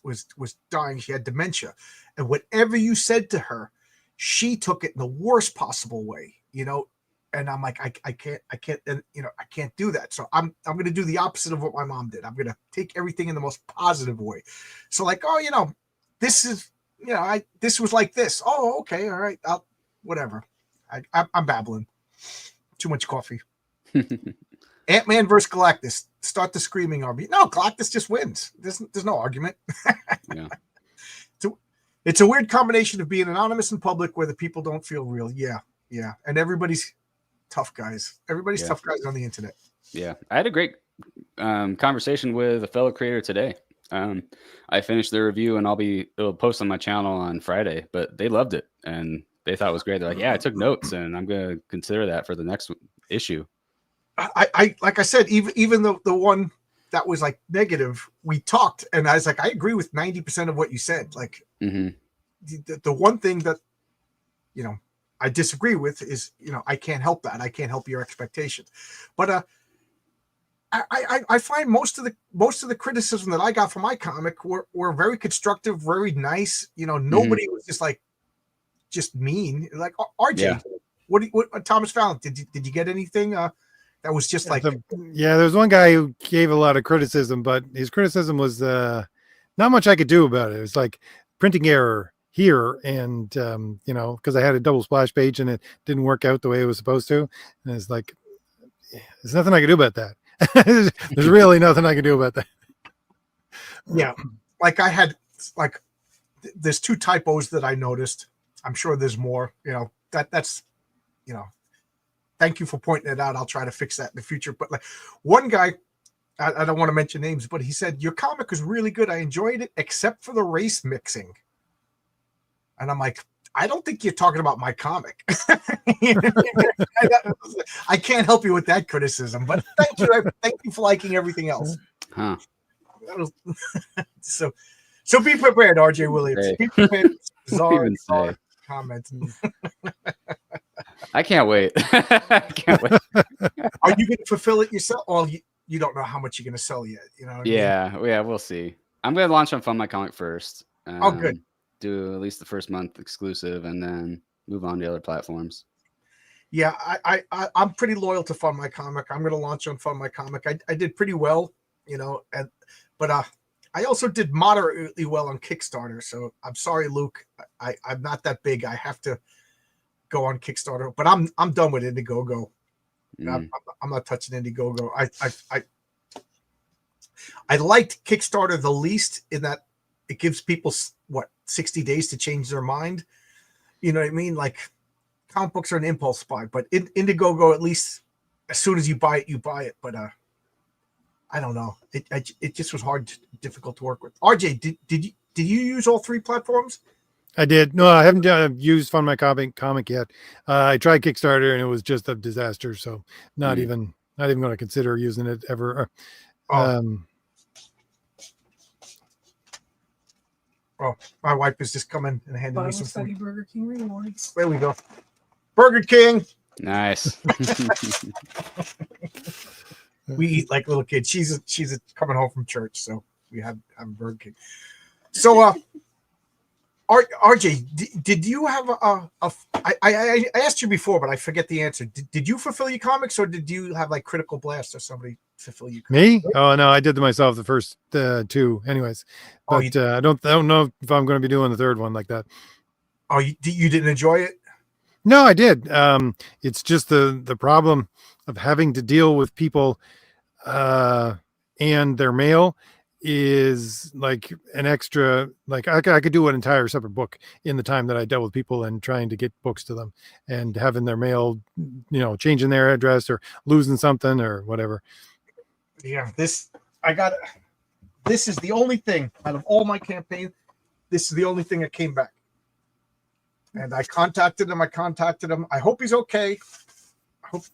dying, she had dementia, and whatever you said to her, she took it in the worst possible way, and I'm like, I can't, and I can't do that. So I'm going to do the opposite of what my mom did. I'm going to take everything in the most positive way. So like, oh, this is, this was like this. Oh, okay. All right. Whatever. I'm babbling. Too much coffee. Ant-Man versus Galactus. Start the screaming army. No, Galactus just wins. There's no argument. Yeah. It's a weird combination of being anonymous in public where the people don't feel real. Yeah. And everybody's tough guys. Everybody's tough guys on the internet. Yeah. I had a great conversation with a fellow creator today. I finished the review, and it'll post on my channel on Friday, but they loved it and they thought it was great. They're like, yeah, I took notes and I'm going to consider that for the next issue. I like I said, even the one that was like negative, we talked, and I was like, I agree with 90% of what you said. Like the one thing that I disagree with is I can't help that. I can't help your expectations. But I find most of the criticism that I got from my comic were very constructive, very nice. Nobody was just mean. Like RJ, what Thomas Fallon, did you get anything? That was just like there was one guy who gave a lot of criticism, but his criticism was not much I could do about it. It was like printing error here, and because I had a double splash page and it didn't work out the way it was supposed to, and it's like there's nothing I can do about that. There's really nothing I can do about that. Yeah, like I had there's two typos that I noticed. I'm sure there's more. That's thank you for pointing it out. I'll try to fix that in the future. But like one guy, I don't want to mention names, but he said, your comic was really good. I enjoyed it, except for the race mixing. And I'm like, I don't think you're talking about my comic. I can't help you with that criticism, but thank you. Thank you for liking everything else. Huh. So be prepared, RJ Williams. Be prepared. Bizarre comments. I can't wait. I can't wait. Are you going to fulfill it yourself? Well, you don't know how much you're going to sell yet. Yeah, we'll see. I'm going to launch on Fund My Comic first. Good. Do at least the first month exclusive, and then move on to other platforms. Yeah, I'm pretty loyal to Fund My Comic. I'm going to launch on Fund My Comic. I did pretty well, but I also did moderately well on Kickstarter. So I'm sorry, Luke. I'm not that big. I have to go on Kickstarter, but I'm done with Indiegogo. I'm not touching Indiegogo. I liked Kickstarter the least in that it gives people 60 days to change their mind. You know what I mean? Like comic books are an impulse buy, but Indiegogo, at least as soon as you buy it, you buy it. But I don't know. It just was difficult to work with. RJ, did you use all 3 platforms? I did. No, I haven't used Fund My Comic yet. I tried Kickstarter and it was just a disaster. So not even going to consider using it ever. My wife is just coming and handing me some food. Burger King rewards. There we go. Burger King. Nice. We eat like little kids. She's coming home from church, so we have Burger King. So, RJ, did you have I asked you before, but I forget the answer. Did you fulfill your comics, or did you have like Critical Blast or somebody fulfill you? Me? Oh no, I did them myself the first 2, anyways. But I don't know if I'm going to be doing the 3rd one like that. Oh, you didn't enjoy it? No, I did. It's just the problem of having to deal with people and their mail is like an extra, like I could do an entire separate book in the time that I dealt with people and trying to get books to them and having their mail, changing their address or losing something or whatever. Yeah, this is the only thing out of all my campaign. This is the only thing that came back. And I contacted him. I hope he's okay.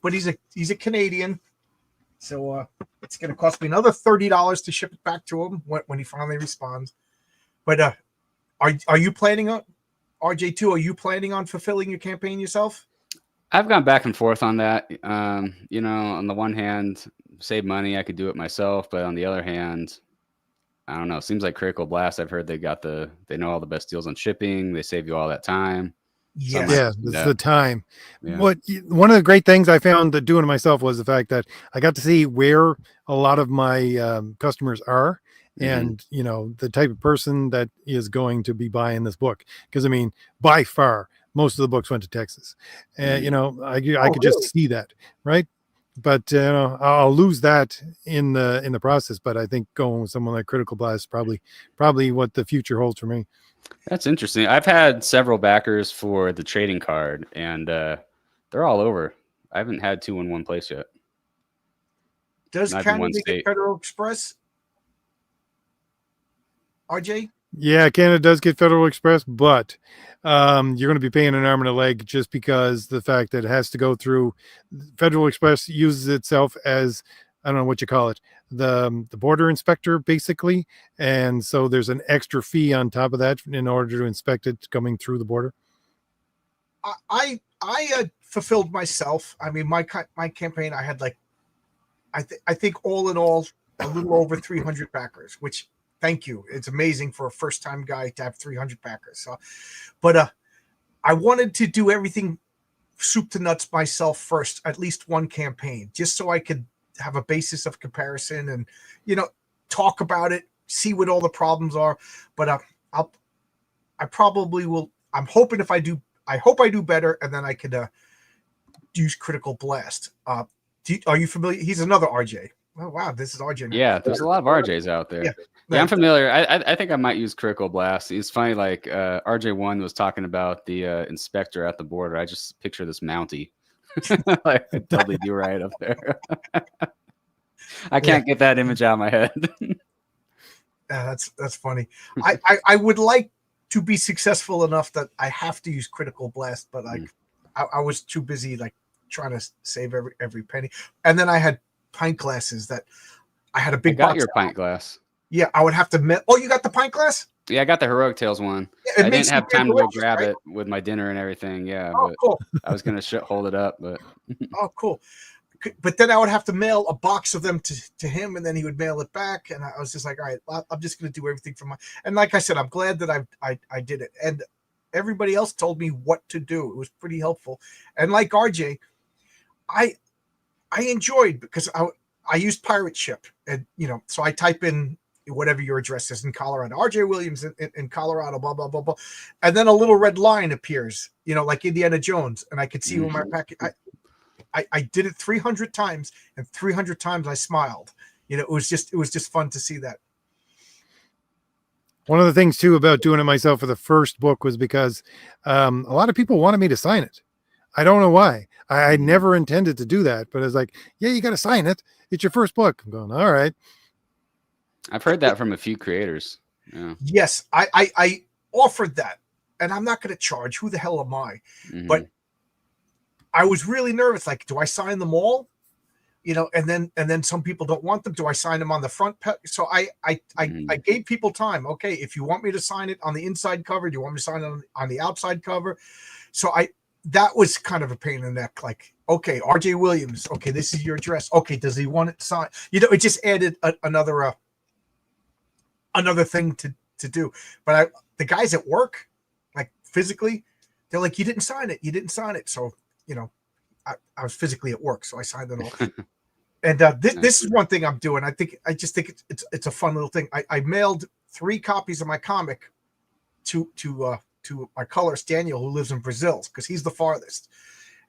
But he's a Canadian. So it's going to cost me another $30 to ship it back to him when he finally responds. But are you planning on, RJ2, are you planning on fulfilling your campaign yourself? I've gone back and forth on that. On the one hand, save money, I could do it myself. But on the other hand, I don't know. It seems like Critical Blast, I've heard they know all the best deals on shipping. They save you all that time. Yes. Yeah, it's the time. Yeah. One of the great things I found that doing it myself was the fact that I got to see where a lot of my customers are and, the type of person that is going to be buying this book. Because, I mean, by far, most of the books went to Texas. And, I could just see that, right? But I'll lose that in the process. But I think going with someone like Critical Blast is probably what the future holds for me. That's interesting. I've had several backers for the trading card, and they're all over. I haven't had 2 in one place yet. Does Not in one Canada get state. Federal Express? RJ? Yeah, Canada does get Federal Express, but you're going to be paying an arm and a leg just because the fact that it has to go through Federal Express uses itself as, I don't know what you call it, the border inspector basically, and so there's an extra fee on top of that in order to inspect it coming through the border. I fulfilled myself. I mean, my campaign, I had like, I think all in all, a little over 300 backers, which thank you. It's amazing for a first time guy to have 300 backers. So, but I wanted to do everything soup to nuts myself first, at least one campaign, just so I could have a basis of comparison and, talk about it, see what all the problems are. But I probably will. I'm hoping I hope I do better, and then I could use Critical Blast. Are you familiar? He's another RJ. Oh wow, this is RJ now. Yeah, there's a lot of RJs out there. Yeah, I'm familiar. I think I might use Critical Blast. It's funny, like RJ1 was talking about the inspector at the border. I just picture this Mountie. Like, I totally do right up there. I can't get that image out of my head. Yeah, that's funny. I would like to be successful enough that I have to use Critical Blast, but I was too busy like trying to save every penny. And then I had pint glasses that I had a big. I got your pint glass. Yeah, I would have to. Oh, you got the pint glass? Yeah, I got the Heroic Tales one. Yeah, I didn't have time to go grab right? it with my dinner and everything. Yeah, Oh, but cool. I was gonna hold it up, but Oh, cool. But then I would have to mail a box of them to him, and then he would mail it back. And I was just like, all right, I'm just going to do everything from my. And like I said, I'm glad that I did it. And everybody else told me what to do. It was pretty helpful. And like RJ, I enjoyed because I used Pirate Ship, and so I type in whatever your address is in Colorado, RJ Williams in Colorado, blah blah blah blah, and then a little red line appears, like Indiana Jones, and I could see where my packet. I did it 300 times, and 300 times I smiled, it was just fun to see that. One of the things too about doing it myself for the first book was because a lot of people wanted me to sign it. I don't know why. I never intended to do that, but it's like, yeah, you got to sign it. It's your first book. I'm going, all right. I've heard that from a few creators. Yeah. Yes, I offered that, and I'm not going to charge. Who the hell am I? But I was really nervous. Like, do I sign them all? And then some people don't want them. Do I sign them on the front? So I gave people time. Okay, if you want me to sign it on the inside cover, do you want me to sign it on the outside cover? So that was kind of a pain in the neck. Like, okay, R.J. Williams. Okay, this is your address. Okay, does he want it signed? It just added another thing to do. But the guys at work, like physically, they're like, you didn't sign it. You didn't sign it. So I was physically at work, so I signed it all. And this is one thing I'm doing. I just think it's a fun little thing. I mailed 3 copies of my comic to my colorist Daniel, who lives in Brazil, because he's the farthest.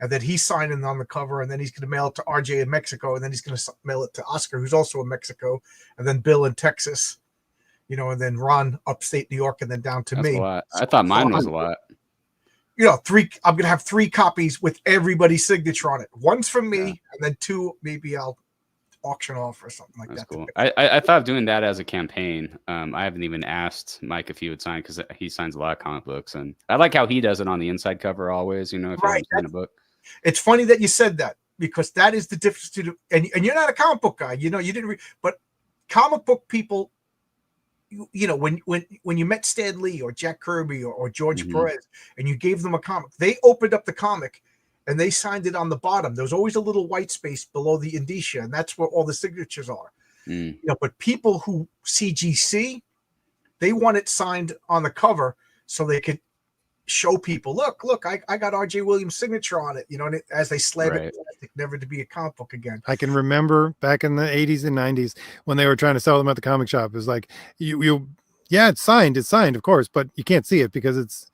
And then he's signing on the cover, and then he's going to mail it to RJ in Mexico, and then he's going to mail it to Oscar, who's also in Mexico, and then Bill in Texas, and then Ron upstate New York, and then down to me. A lot. I thought mine was a lot. 3. I'm going to have 3 copies with everybody's signature on it. One's from me, and then 2 maybe I'll auction off or something like that. Cool. I thought of doing that as a campaign. I haven't even asked Mike if he would sign, because he signs a lot of comic books, and I like how he does it on the inside cover always. If you sign a book. It's funny that you said that, because that is the difference and you're not a comic book guy. You didn't read, but comic book people. When you met Stan Lee or Jack Kirby or George Perez, and you gave them a comic, they opened up the comic and they signed it on the bottom. There's always a little white space below the indicia, and that's where all the signatures are. But people who CGC, they want it signed on the cover so they could show people, look, I got R.J. Williams' signature on it, and as they slab it, never to be a comic book again. I can remember back in the 80s and 90s when they were trying to sell them at the comic shop. It was like, it's signed, of course, but you can't see it because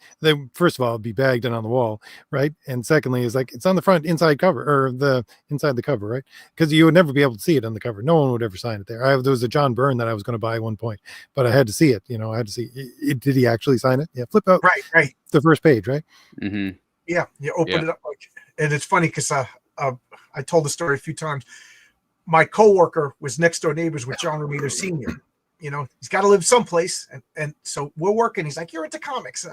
first of all, it'd be bagged and on the wall, right? And secondly, is like, it's on the front inside cover, or the inside the cover, right? Because you would never be able to see it on the cover. No one would ever sign it there. There was a John Byrne that I was going to buy at one point, but I had to see it. I had to see it. Did he actually sign it? Yeah, flip out right the first page, right? Yeah, you open it up, and it's funny because I told the story a few times. My coworker was next door neighbors with John Romita Sr. He's got to live someplace, and so we're working. He's like, "You're into comics."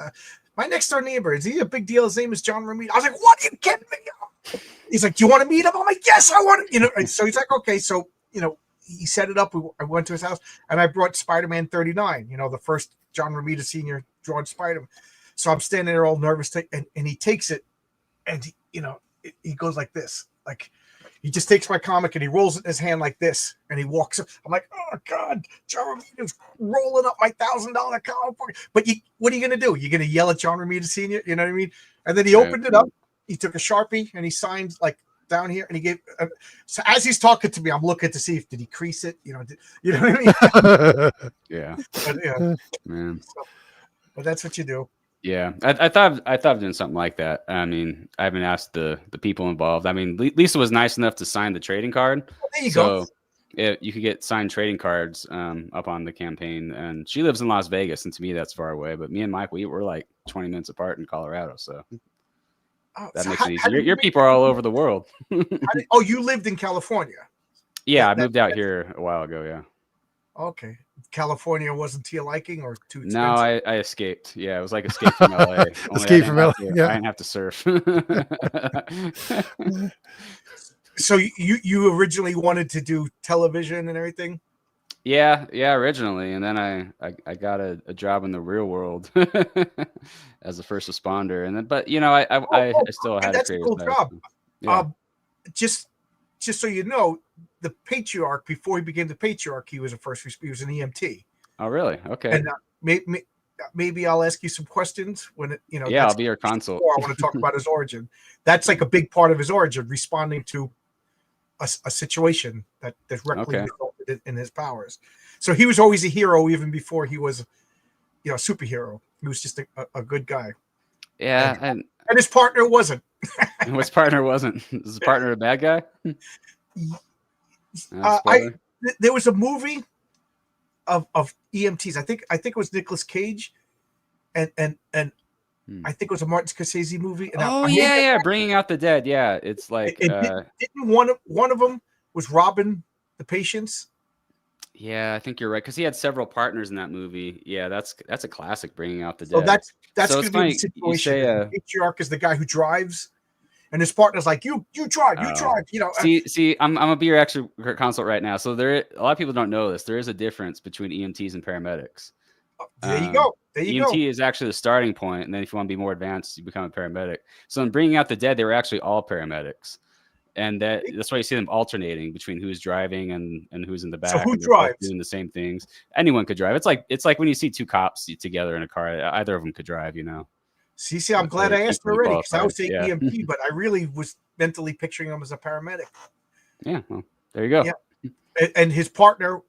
My next door neighbor, is he a big deal? His name is John Romita. I was like, "What? Are you kidding me?" He's like, "Do you want to meet him?" I'm like, "Yes, I want to." So he's like, "Okay." So he set it up. I went to his house, and I brought Spider-Man 39. The first John Romita Sr. drawn Spider-Man. So I'm standing there all nervous, and he takes it, and he goes like this, like. He just takes my comic and he rolls it in his hand like this, and he walks up. I'm like, oh God, John Romita's rolling up my $1,000 comic book. But what are you gonna do? You're gonna yell at John Romita Sr. You know what I mean? And then he opened it up. He took a Sharpie and he signed like down here, and he gave. So as he's talking to me, I'm looking to see if did he crease it. You know what I mean? Yeah. But, man. But that's what you do. Yeah, I thought of doing something like that. I mean, I haven't asked the people involved. I mean, Lisa was nice enough to sign the trading card. There you go. You could get signed trading cards up on the campaign, and she lives in Las Vegas, and to me that's far away. But me and Mike, we're like 20 minutes apart in Colorado, so that makes it easy. Your people are all over the world. You lived in California? Yeah, I moved out here a while ago. Yeah. Okay. California wasn't to your liking, or too expensive? No, I escaped. Yeah, it was like escape from LA. Escape from LA. Yeah, I didn't have to surf. So you originally wanted to do television and everything? Yeah, originally, and then I got a job in the real world as a first responder, and then I still had a cool job. Yeah. Just so you know, the patriarch, before he became the patriarch, he was an EMT. Oh, really? Okay. And maybe I'll ask you some questions when I'll be your consult. I want to talk about his origin. That's like a big part of his origin, responding to a situation that directly resulted in his powers. So he was always a hero, even before he was, a superhero. He was just a good guy. Yeah, and his partner wasn't. His partner wasn't. Is his partner a bad guy? there was a movie of EMTs. I think it was Nicolas Cage, and I think it was a Martin Scorsese movie. And Oh I yeah, Bringing Out the Dead. Yeah, it's like didn't one of them was robbing the patients. yeah, I think you're right because he had several partners in that movie. Yeah, that's a classic, Bringing Out the So Dead. that's So going it's to be the funny you situation. say, The patriarch is the guy who drives, and his partner's like, you drive, you Oh. drive. You know, See, I'm gonna be your expert consult right now. So a lot of people don't know this. There is a difference between EMTs and paramedics. there you go. There you EMT go. is actually the starting point, and then if you want to be more advanced, you become a paramedic. So in Bringing Out the Dead, they were actually all paramedics, and that's why you see them alternating between who's driving and who's in the back. So who and they're both drives? doing the same things? Anyone could drive. It's like when you see two cops together in a car. Either of them could drive. You know. See, I'm glad They're I asked equally already because I was qualified, saying yeah. EMT, but I really was mentally picturing him as a paramedic. Yeah. Well, there you go. Yeah. And his partner,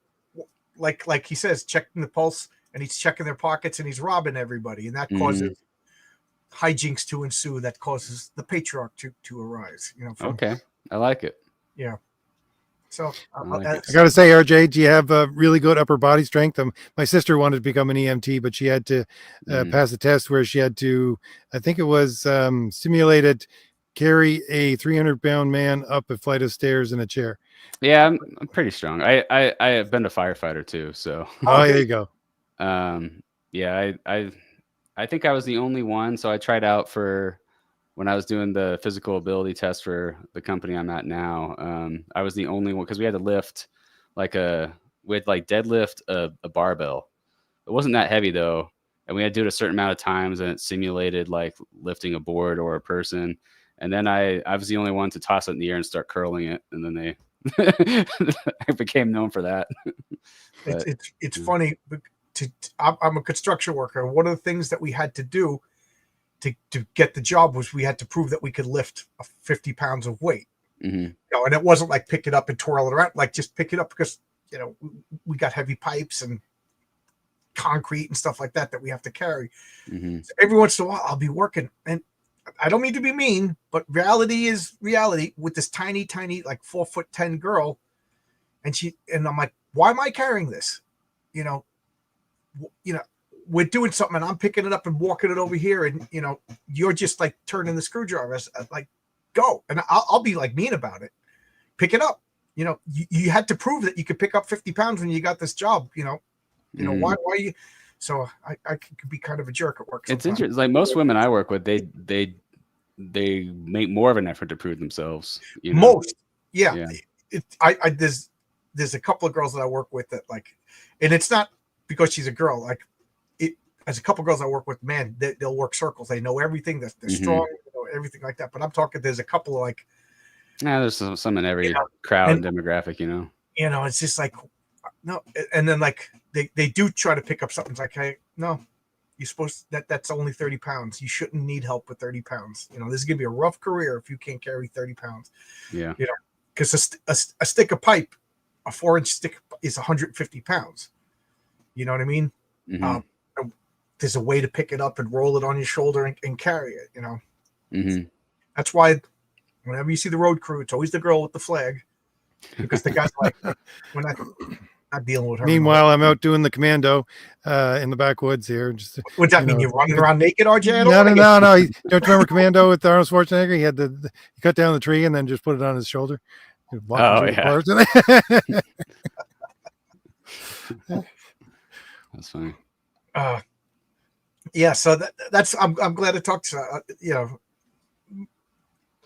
like he says, checking the pulse, and he's checking their pockets, and he's robbing everybody, and that causes hijinks to ensue. That causes the patriarch to arise. You know. Okay, I like it. Yeah. So like I got to say, RJ, do you have a really good upper body strength? My sister wanted to become an EMT, but she had to pass a test where she had to, I think it was simulated, carry a 300-pound man up a flight of stairs in a chair. Yeah, I'm pretty strong. I have been a firefighter too, so. Oh, there you go. Yeah, I think I was the only one. So I tried out for when I was doing the physical ability test for the company I'm at now. I was the only one because we had to lift deadlift a barbell. It wasn't that heavy though, and we had to do it a certain amount of times, and it simulated like lifting a board or a person. And then I was the only one to toss it in the air and start curling it, and then I became known for that. It's funny. I'm a construction worker. One of the things that we had to do to get the job was we had to prove that we could lift 50 pounds of weight. You know, and it wasn't like pick it up and twirl it around, like just pick it up because, you know, we got heavy pipes and concrete and stuff like that we have to carry. So every once in a while I'll be working, and I don't mean to be mean, but reality is reality with this tiny, like 4'10" girl. And I'm like, why am I carrying this? You know, we're doing something and I'm picking it up and walking it over here. And, you know, you're just like turning the screwdriver, like, go. And I'll be like mean about it. Pick it up. You know, you had to prove that you could pick up 50 pounds when you got this job, you know, why you, so I could be kind of a jerk at work sometimes. It's interesting. Like most women I work with, they make more of an effort to prove themselves. You know? Most. Yeah. There's a couple of girls that I work with that like, and it's not because she's a girl, like as a couple of girls I work with, man, they'll work circles. They know everything. They're strong, you know, everything like that. But I'm talking, there's a couple of like, yeah, there's some in every crowd and demographic, you know. You know, it's just like, no. And then like they do try to pick up something. It's like, hey, no, you're supposed that's only 30 pounds. You shouldn't need help with 30 pounds. You know, this is gonna be a rough career if you can't carry 30 pounds. Yeah. You know, because a stick of pipe, a 4-inch stick is 150 pounds. You know what I mean? There's a way to pick it up and roll it on your shoulder and carry it, you know. That's why whenever you see the road crew, it's always the girl with the flag, because the guy's like, we're not dealing with her. Meanwhile, I'm out doing the commando in the backwoods here. Just, what's that mean? You're running around naked, RJ? No. Don't you remember Commando with Arnold Schwarzenegger? He had he cut down the tree and then just put it on his shoulder. Oh yeah. That's funny. Yeah, so that's I'm glad to talk to you know.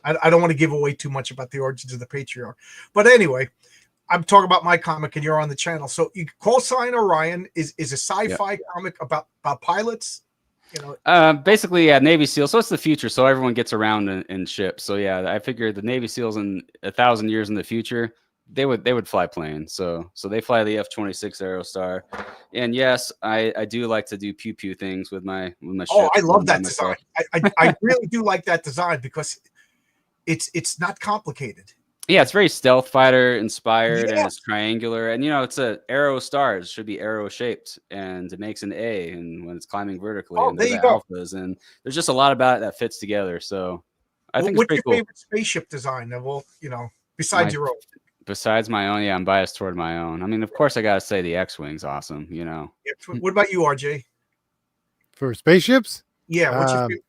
I don't want to give away too much about the origins of the patriarch, but anyway, I'm talking about my comic, and you're on the channel. So you Call Sign Orion is a sci-fi comic about pilots. You know, basically, yeah, Navy SEALs. So it's the future. So everyone gets around in ships. So yeah, I figured the Navy SEALs in 1,000 years in the future, they would fly planes. So they fly the F-26 Aerostar. And yes, I do like to do pew pew things with my ships. Oh, I love that design. I really do like that design because it's not complicated. Yeah, it's very stealth fighter inspired, and it's triangular, and you know, it's a arrow stars should be arrow shaped, and it makes an A, and when it's climbing vertically, and there the you go. alphas, and there's just a lot about it that fits together. So I think what's it's your pretty favorite spaceship design of all, you know, besides your own? besides my own, yeah, I'm biased toward my own. I mean, of course, I gotta say the X-wing's awesome. Yeah. What about you, RJ? For spaceships. Yeah, what's your favorite?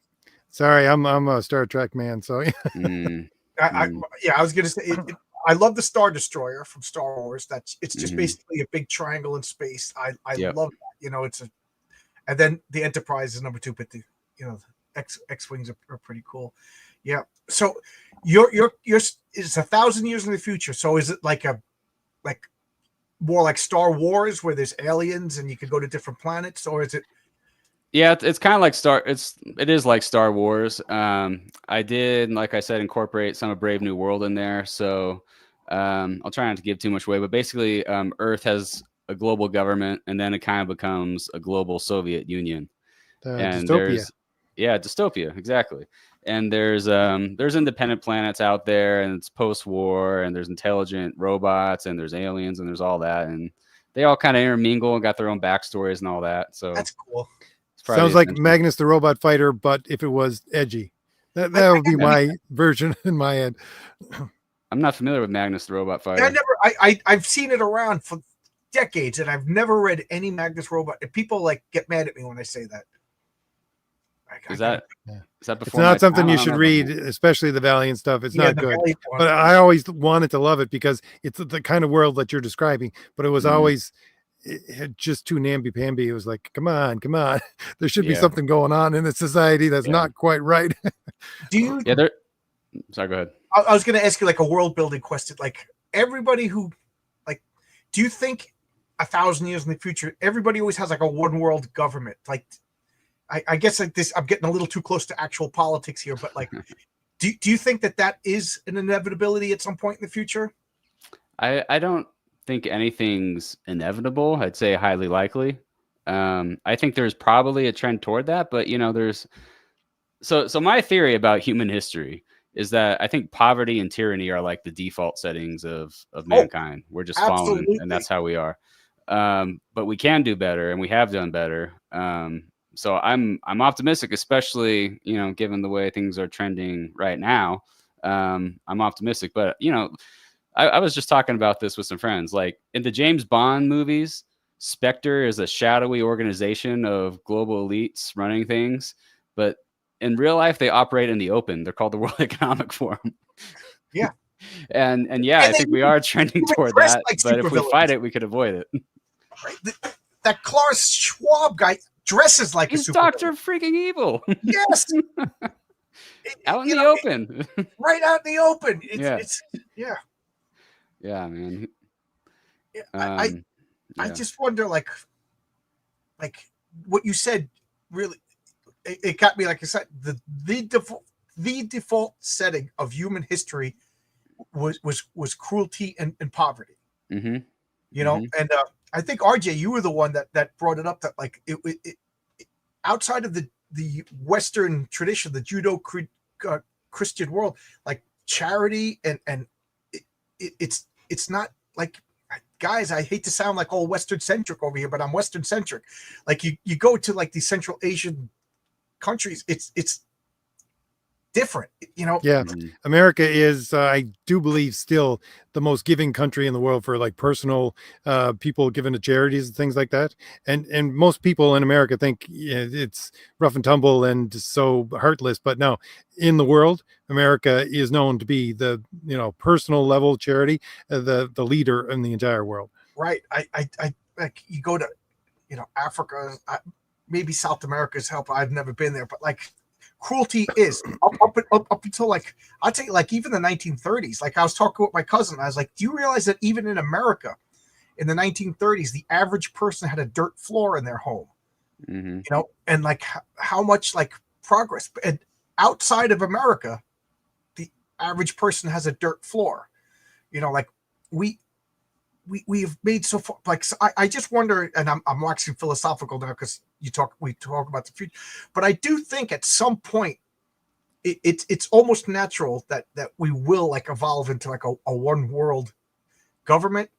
Sorry, I'm a Star Trek man, so Mm, I was gonna say I love the Star Destroyer from Star Wars. It's just Mhm. basically a big triangle in space. I Yep. love that. You know, and then the Enterprise is number 2, but the X-wings are pretty cool. Yeah. So it's 1,000 years in the future. So is it like more like Star Wars where there's aliens and you can go to different planets, or is it? Yeah, it's kind of like it is like Star Wars. I did, like I said, incorporate some of Brave New World in there. So I'll try not to give too much away, but basically, Earth has a global government, and then it kind of becomes a global Soviet Union. And dystopia. Dystopia, exactly. And there's independent planets out there, and it's post-war, and there's intelligent robots, and there's aliens, and there's all that, and they all kind of intermingle and got their own backstories and all that. So That's cool. Sounds like Magnus the Robot Fighter, but if it was edgy, that would be my version in my head. I'm not familiar with Magnus the Robot Fighter. I've seen it around for decades, and I've never read any Magnus Robot. And people get mad at me when I say that. Is that before? It's not something you should read, especially the Valiant stuff. It's not good. But I always wanted to love it because it's the kind of world that you're describing. But it was always. It had just too namby-pamby. It was like, come on. There should be something going on in the society that's not quite right. Do you? Yeah, sorry, go ahead. I was going to ask you a world building question. Like everybody who, do you think 1,000 years in the future, everybody always has a one world government? Like, I guess this, I'm getting a little too close to actual politics here, but do you think that is an inevitability at some point in the future? I don't think anything's inevitable. I'd say highly likely. I think there's probably a trend toward that, but there's so my theory about human history is that I think poverty and tyranny are like the default settings of mankind. We're just fallen, and that's how we are. But we can do better, and we have done better. So I'm optimistic, especially given the way things are trending right now. I'm optimistic, but I was just talking about this with some friends. Like in the James Bond movies, Spectre is a shadowy organization of global elites running things, but in real life, they operate in the open. They're called the World Economic Forum. Yeah. and I think we are trending toward that. But if we fight it, we could avoid it. Right. That Klaus Schwab guy dresses like he's a Dr. Freaking Evil. Yes. Out in the open. Right out in the open. Yeah, man. I just wonder, like what you said. Really, it got me. Like I said, the default setting of human history was cruelty and poverty. Mm-hmm. And I think RJ, you were the one that brought it up. That it outside of the Western tradition, the Judeo-Christian world, like charity and it's not like, guys, I hate to sound like all Western centric over here, but I'm Western centric. Like you go to these Central Asian countries, it's different, Yeah. Mm-hmm. America is, I do believe, still the most giving country in the world for personal people given to charities and things like that. And most people in America think it's rough and tumble and so heartless, but no, in the world, America is known to be the personal level charity, the leader in the entire world. Right. I like you go to Africa, maybe South America's help. I've never been there, but cruelty is up until I'd say even the 1930s. I was talking with my cousin. I was like, do you realize that even in America in the 1930s, the average person had a dirt floor in their home? Mm-hmm. And how much progress. And outside of America, the average person has a dirt floor. We've made so far. I just wonder, and I'm waxing philosophical now because we talk about the future, but I do think at some point it's almost natural that we will evolve into a one world government.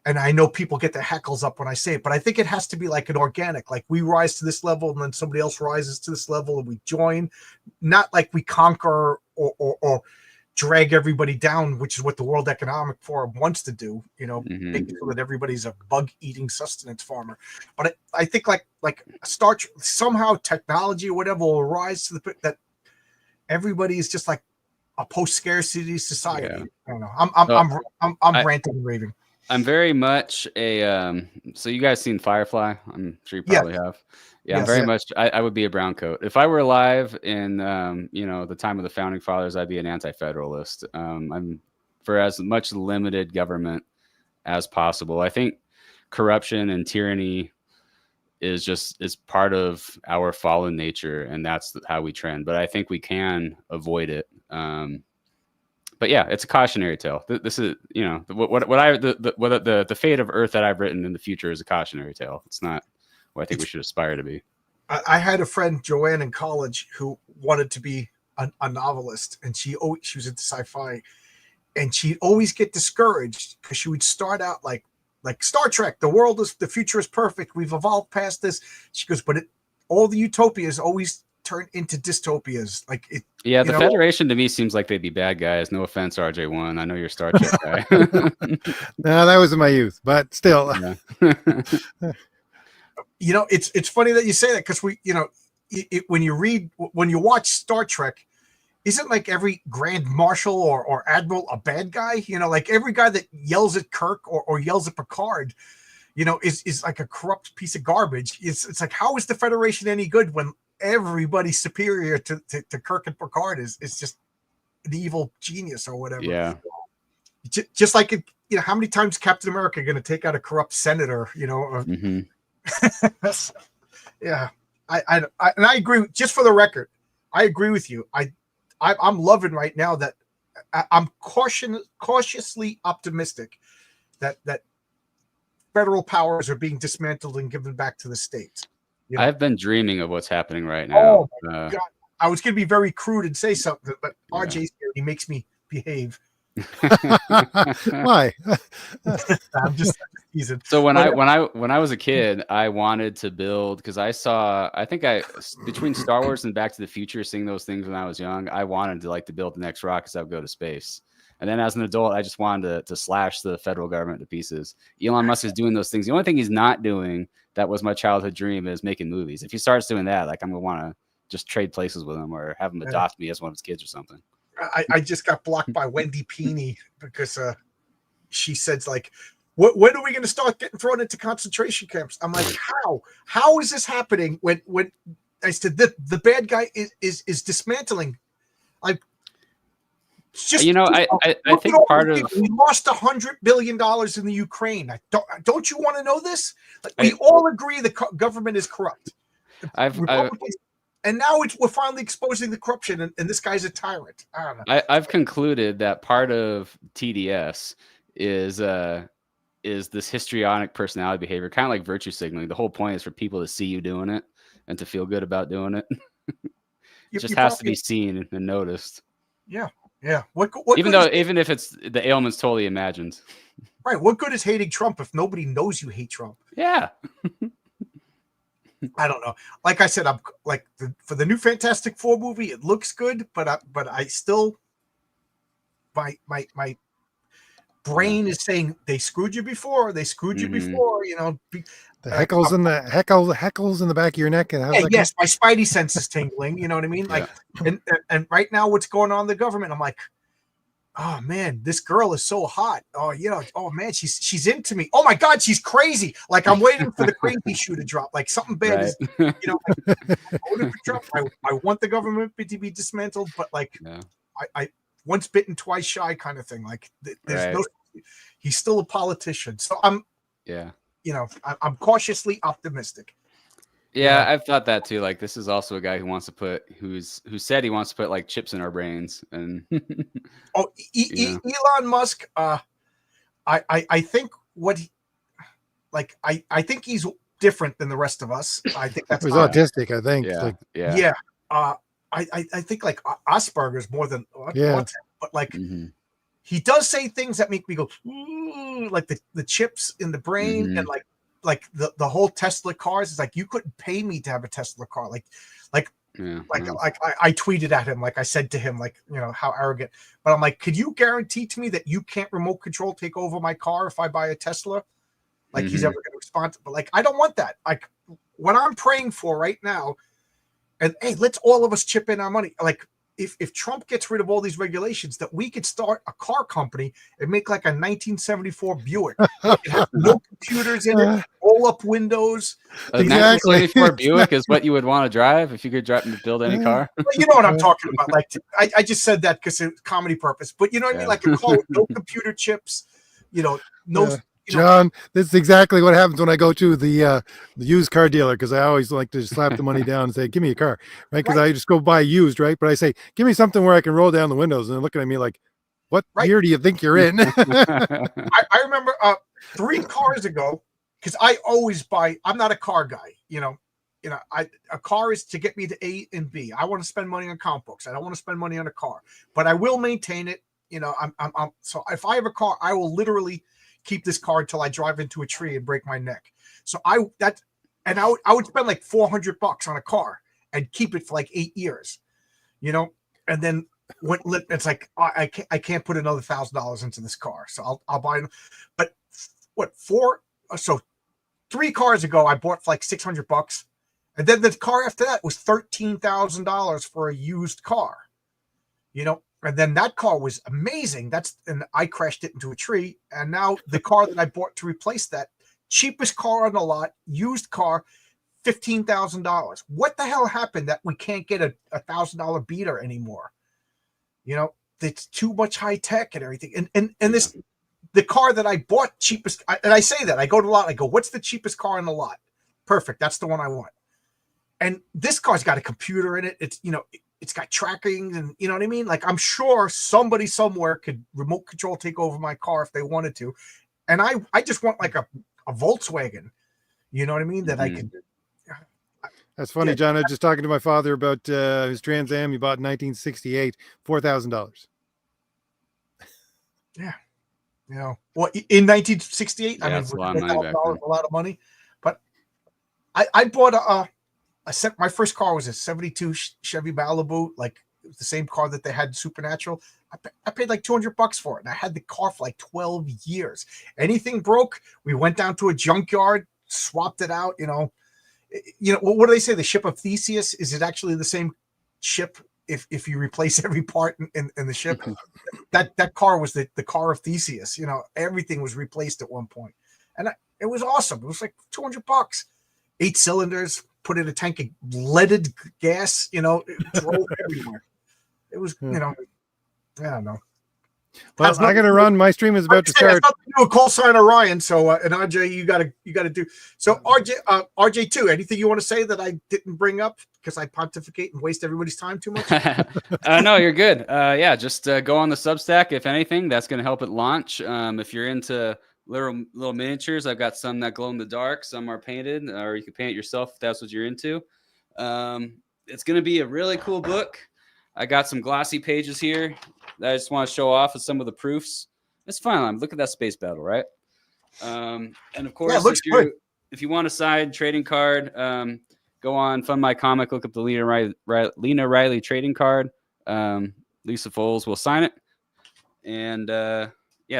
And I know people get their hackles up when I say it, but I think it has to be an organic, we rise to this level and then somebody else rises to this level and we join, not we conquer or drag everybody down, which is what the World Economic Forum wants to do, you know, Mhm. making sure that everybody's a bug-eating sustenance farmer. But I think like Star Trek, somehow technology or whatever will rise to the that everybody is just like a post-scarcity society. Yeah. I don't know. So, I'm I- ranting and raving. I'm very much a so you guys seen Firefly? I'm sure you Yeah. probably have. Yeah, I'm Yes. very Yeah. much I would be a brown coat. If I were alive in you know, the time of the founding fathers, I'd be an anti-federalist. I'm for as much limited government as possible. I think corruption and tyranny is part of our fallen nature, and that's how we trend. But I think we can avoid it. But yeah, it's a cautionary tale. This is, you know, the fate of Earth that I've written in the future is a cautionary tale. It's not what I think we should aspire to be. I had a friend, Joanne, in college who wanted to be a novelist, and she was into sci-fi, and she'd always get discouraged because she would start out like Star Trek. The future is perfect. We've evolved past this. She goes, but all the utopias always turn into dystopias. Like it. Yeah, the know, Federation to me seems like they'd be bad guys. No offense, RJ1. I know you're a Star Trek guy. No, that was in my youth, but still. Yeah. You know, it's funny that you say that because when you watch Star Trek, isn't like every Grand Marshal or Admiral a bad guy? You know, like every guy that yells at Kirk or yells at Picard, you know, is like a corrupt piece of garbage. It's like, how is the Federation any good when everybody superior to Kirk and Picard is just an evil genius or whatever? Yeah. Just like it, you know, how many times Captain America going to take out a corrupt senator? You know. Mm-hmm. Yeah, and I agree. Just for the record, I agree with you. I'm loving right now that I'm cautiously optimistic that federal powers are being dismantled and given back to the states. You know? I've been dreaming of what's happening right now. Oh my God. I was going to be very crude and say something, but Yeah. RJ's here. He makes me behave. Why? I'm just teasing. So when I was a kid, I wanted to build, because I think between Star Wars and Back to the Future, seeing those things when I was young, I wanted to build the next rocket that would go to space. And then as an adult, I just wanted to slash the federal government to pieces. Elon Musk is doing those things. The only thing he's not doing that was my childhood dream is making movies. If he starts doing that, like, I'm gonna want to just trade places with him or have him adopt me as one of his kids or something. I just got blocked by Wendy Peeney because she said, like, when are we going to start getting thrown into concentration camps? I'm like, how is this happening when I said the bad guy is dismantling? Like, just, you know, I think part of we lost $100 billion in the Ukraine. Don't you want to know this? Like, we all agree the government is corrupt. And now we're finally exposing the corruption, and this guy's a tyrant. I don't know. I've concluded that part of TDS is this histrionic personality behavior, kind of like virtue signaling. The whole point is for people to see you doing it and to feel good about doing it. It just has to be seen and noticed. Yeah, yeah. Even if it's the ailment's totally imagined. Right. What good is hating Trump if nobody knows you hate Trump? Yeah. I don't know. Like I said, I'm like for the new Fantastic Four movie, it looks good, but I still my brain is saying they screwed you before. They screwed you before. You know, the heckles in the back of your neck. Yes, my spidey sense is tingling. You know what I mean? Like, and right now, what's going on in the government? I'm like, oh man, this girl is so hot. Oh, you know, oh man, she's into me. Oh my God, she's crazy. Like, I'm waiting for the crazy shoe to drop. Like, something bad is, you know, like, I want the government to be dismantled, but like, I once bitten, twice shy kind of thing. Like, there's he's still a politician. So I'm cautiously optimistic. Yeah, I've thought that too. Like, this is also a guy who said he wants to put like chips in our brains. And Elon Musk. I think I think he's different than the rest of us. I think that's he's autistic. I think. Yeah. I think like Asperger's more than autism, but like he does say things that make me go, like the chips in the brain and like the whole Tesla cars. It's like, you couldn't pay me to have a Tesla car. Like Yeah. Like, no. I tweeted at him, like I said to him, like, how arrogant. But I'm like, could you guarantee to me that you can't remote control take over my car if I buy a Tesla? Like he's ever going to respond. But like, I don't want that. Like what I'm praying for right now, and hey, let's all of us chip in our money. Like if Trump gets rid of all these regulations, that we could start a car company and make like a 1974 Buick. It has no computers in it, roll up windows. A Exactly. 1974 Buick is what you would want to drive if you could build any car. But you know what I'm talking about. Like I just said that because it's comedy purpose. But you know what I mean? Like a car with no computer chips, no. John, this is exactly what happens when I go to the used car dealer, because I always like to slap the money down and say, give me a car, right? Because I just go buy used, right? But I say, give me something where I can roll down the windows. And they're looking at me like, what year do you think you're in? I remember 3 cars ago, because I always buy, I'm not a car guy, a car is to get me to A and B. I want to spend money on comic books. I don't want to spend money on a car, but I will maintain it. So if I have a car, I will literally keep this car until I drive into a tree and break my neck. So I would spend like $400 on a car and keep it for like 8 years, and then when it's like I can't put another $1,000 into this car, so I'll buy it. But 3 cars ago I bought for like $600, and then the car after that was $13,000 for a used car, And then that car was amazing. And I crashed it into a tree. And now the car that I bought to replace that, cheapest car on the lot, used car, $15,000. What the hell happened that we can't get a $1,000 beater anymore? It's too much high tech and everything. And the car that I bought cheapest, and I say that I go to the lot, I go, what's the cheapest car on the lot? Perfect. That's the one I want. And this car's got a computer in it. It's got tracking, and you know what I mean? Like, I'm sure somebody somewhere could remote control take over my car if they wanted to. And I just want like a Volkswagen, you know what I mean? That I could. That's funny, John. I was just talking to my father about his Trans Am he bought in 1968, $4,000. Yeah. Well, in 1968, I mean, a lot of money back then. A lot of money. But I bought my first car was a 72 Chevy Malibu, like it was the same car that they had in Supernatural. I paid like $200 for it, and I had the car for like 12 years. Anything broke, we went down to a junkyard, swapped it out. What do they say? The ship of Theseus? Is it actually the same ship if you replace every part in the ship? that car was the car of Theseus. Everything was replaced at one point, and it was awesome. It was like $200, 8 cylinders. Put in a tank of leaded gas, it drove everywhere. It was, I don't know. Well, I got to run. My stream is about to start. Do a call sign Orion. So, and RJ, you got to do. So, RJ too. Anything you want to say that I didn't bring up because I pontificate and waste everybody's time too much? No, you're good. Just go on the Substack. If anything, that's going to help it launch. If you're into little miniatures, I've got some that glow in the dark. Some are painted, or you can paint it yourself if that's what you're into. It's going to be a really cool book. I got some glossy pages here that I just want to show off with some of the proofs. It's fun. Look at that space battle, right? And of course, if you want a side trading card, go on Fund My Comic, look up the Lena Riley trading card. Lisa Foles will sign it. And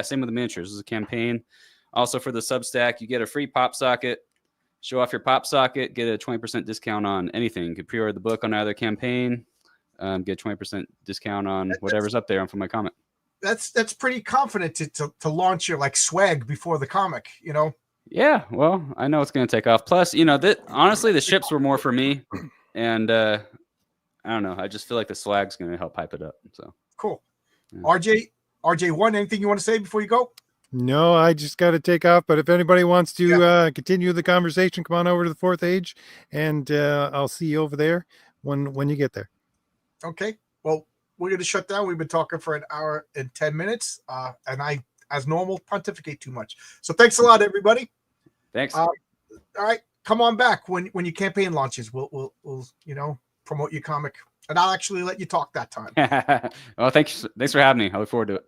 same with the miniatures. This is a campaign. Also for the Substack, you get a free pop socket. Show off your pop socket, get a 20% discount on anything. You can pre-order the book on either campaign. Get 20% discount on whatever's up there on From My Comic. That's pretty confident to launch your like swag before the comic, Yeah, well, I know it's going to take off. Plus, honestly, the ships were more for me, and I don't know. I just feel like the swag's going to help hype it up. So cool. Yeah. RJ1, anything you want to say before you go? No, I just got to take off. But if anybody wants to continue the conversation, come on over to the Fourth Age, and I'll see you over there when you get there. Okay. Well, we're going to shut down. We've been talking for 1 hour and 10 minutes, and I, as normal, pontificate too much. So thanks a lot, everybody. Thanks. All right, come on back when your campaign launches. We'll promote your comic, and I'll actually let you talk that time. Well, thanks for having me. I look forward to it.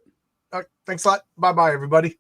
All right, thanks a lot. Bye, everybody.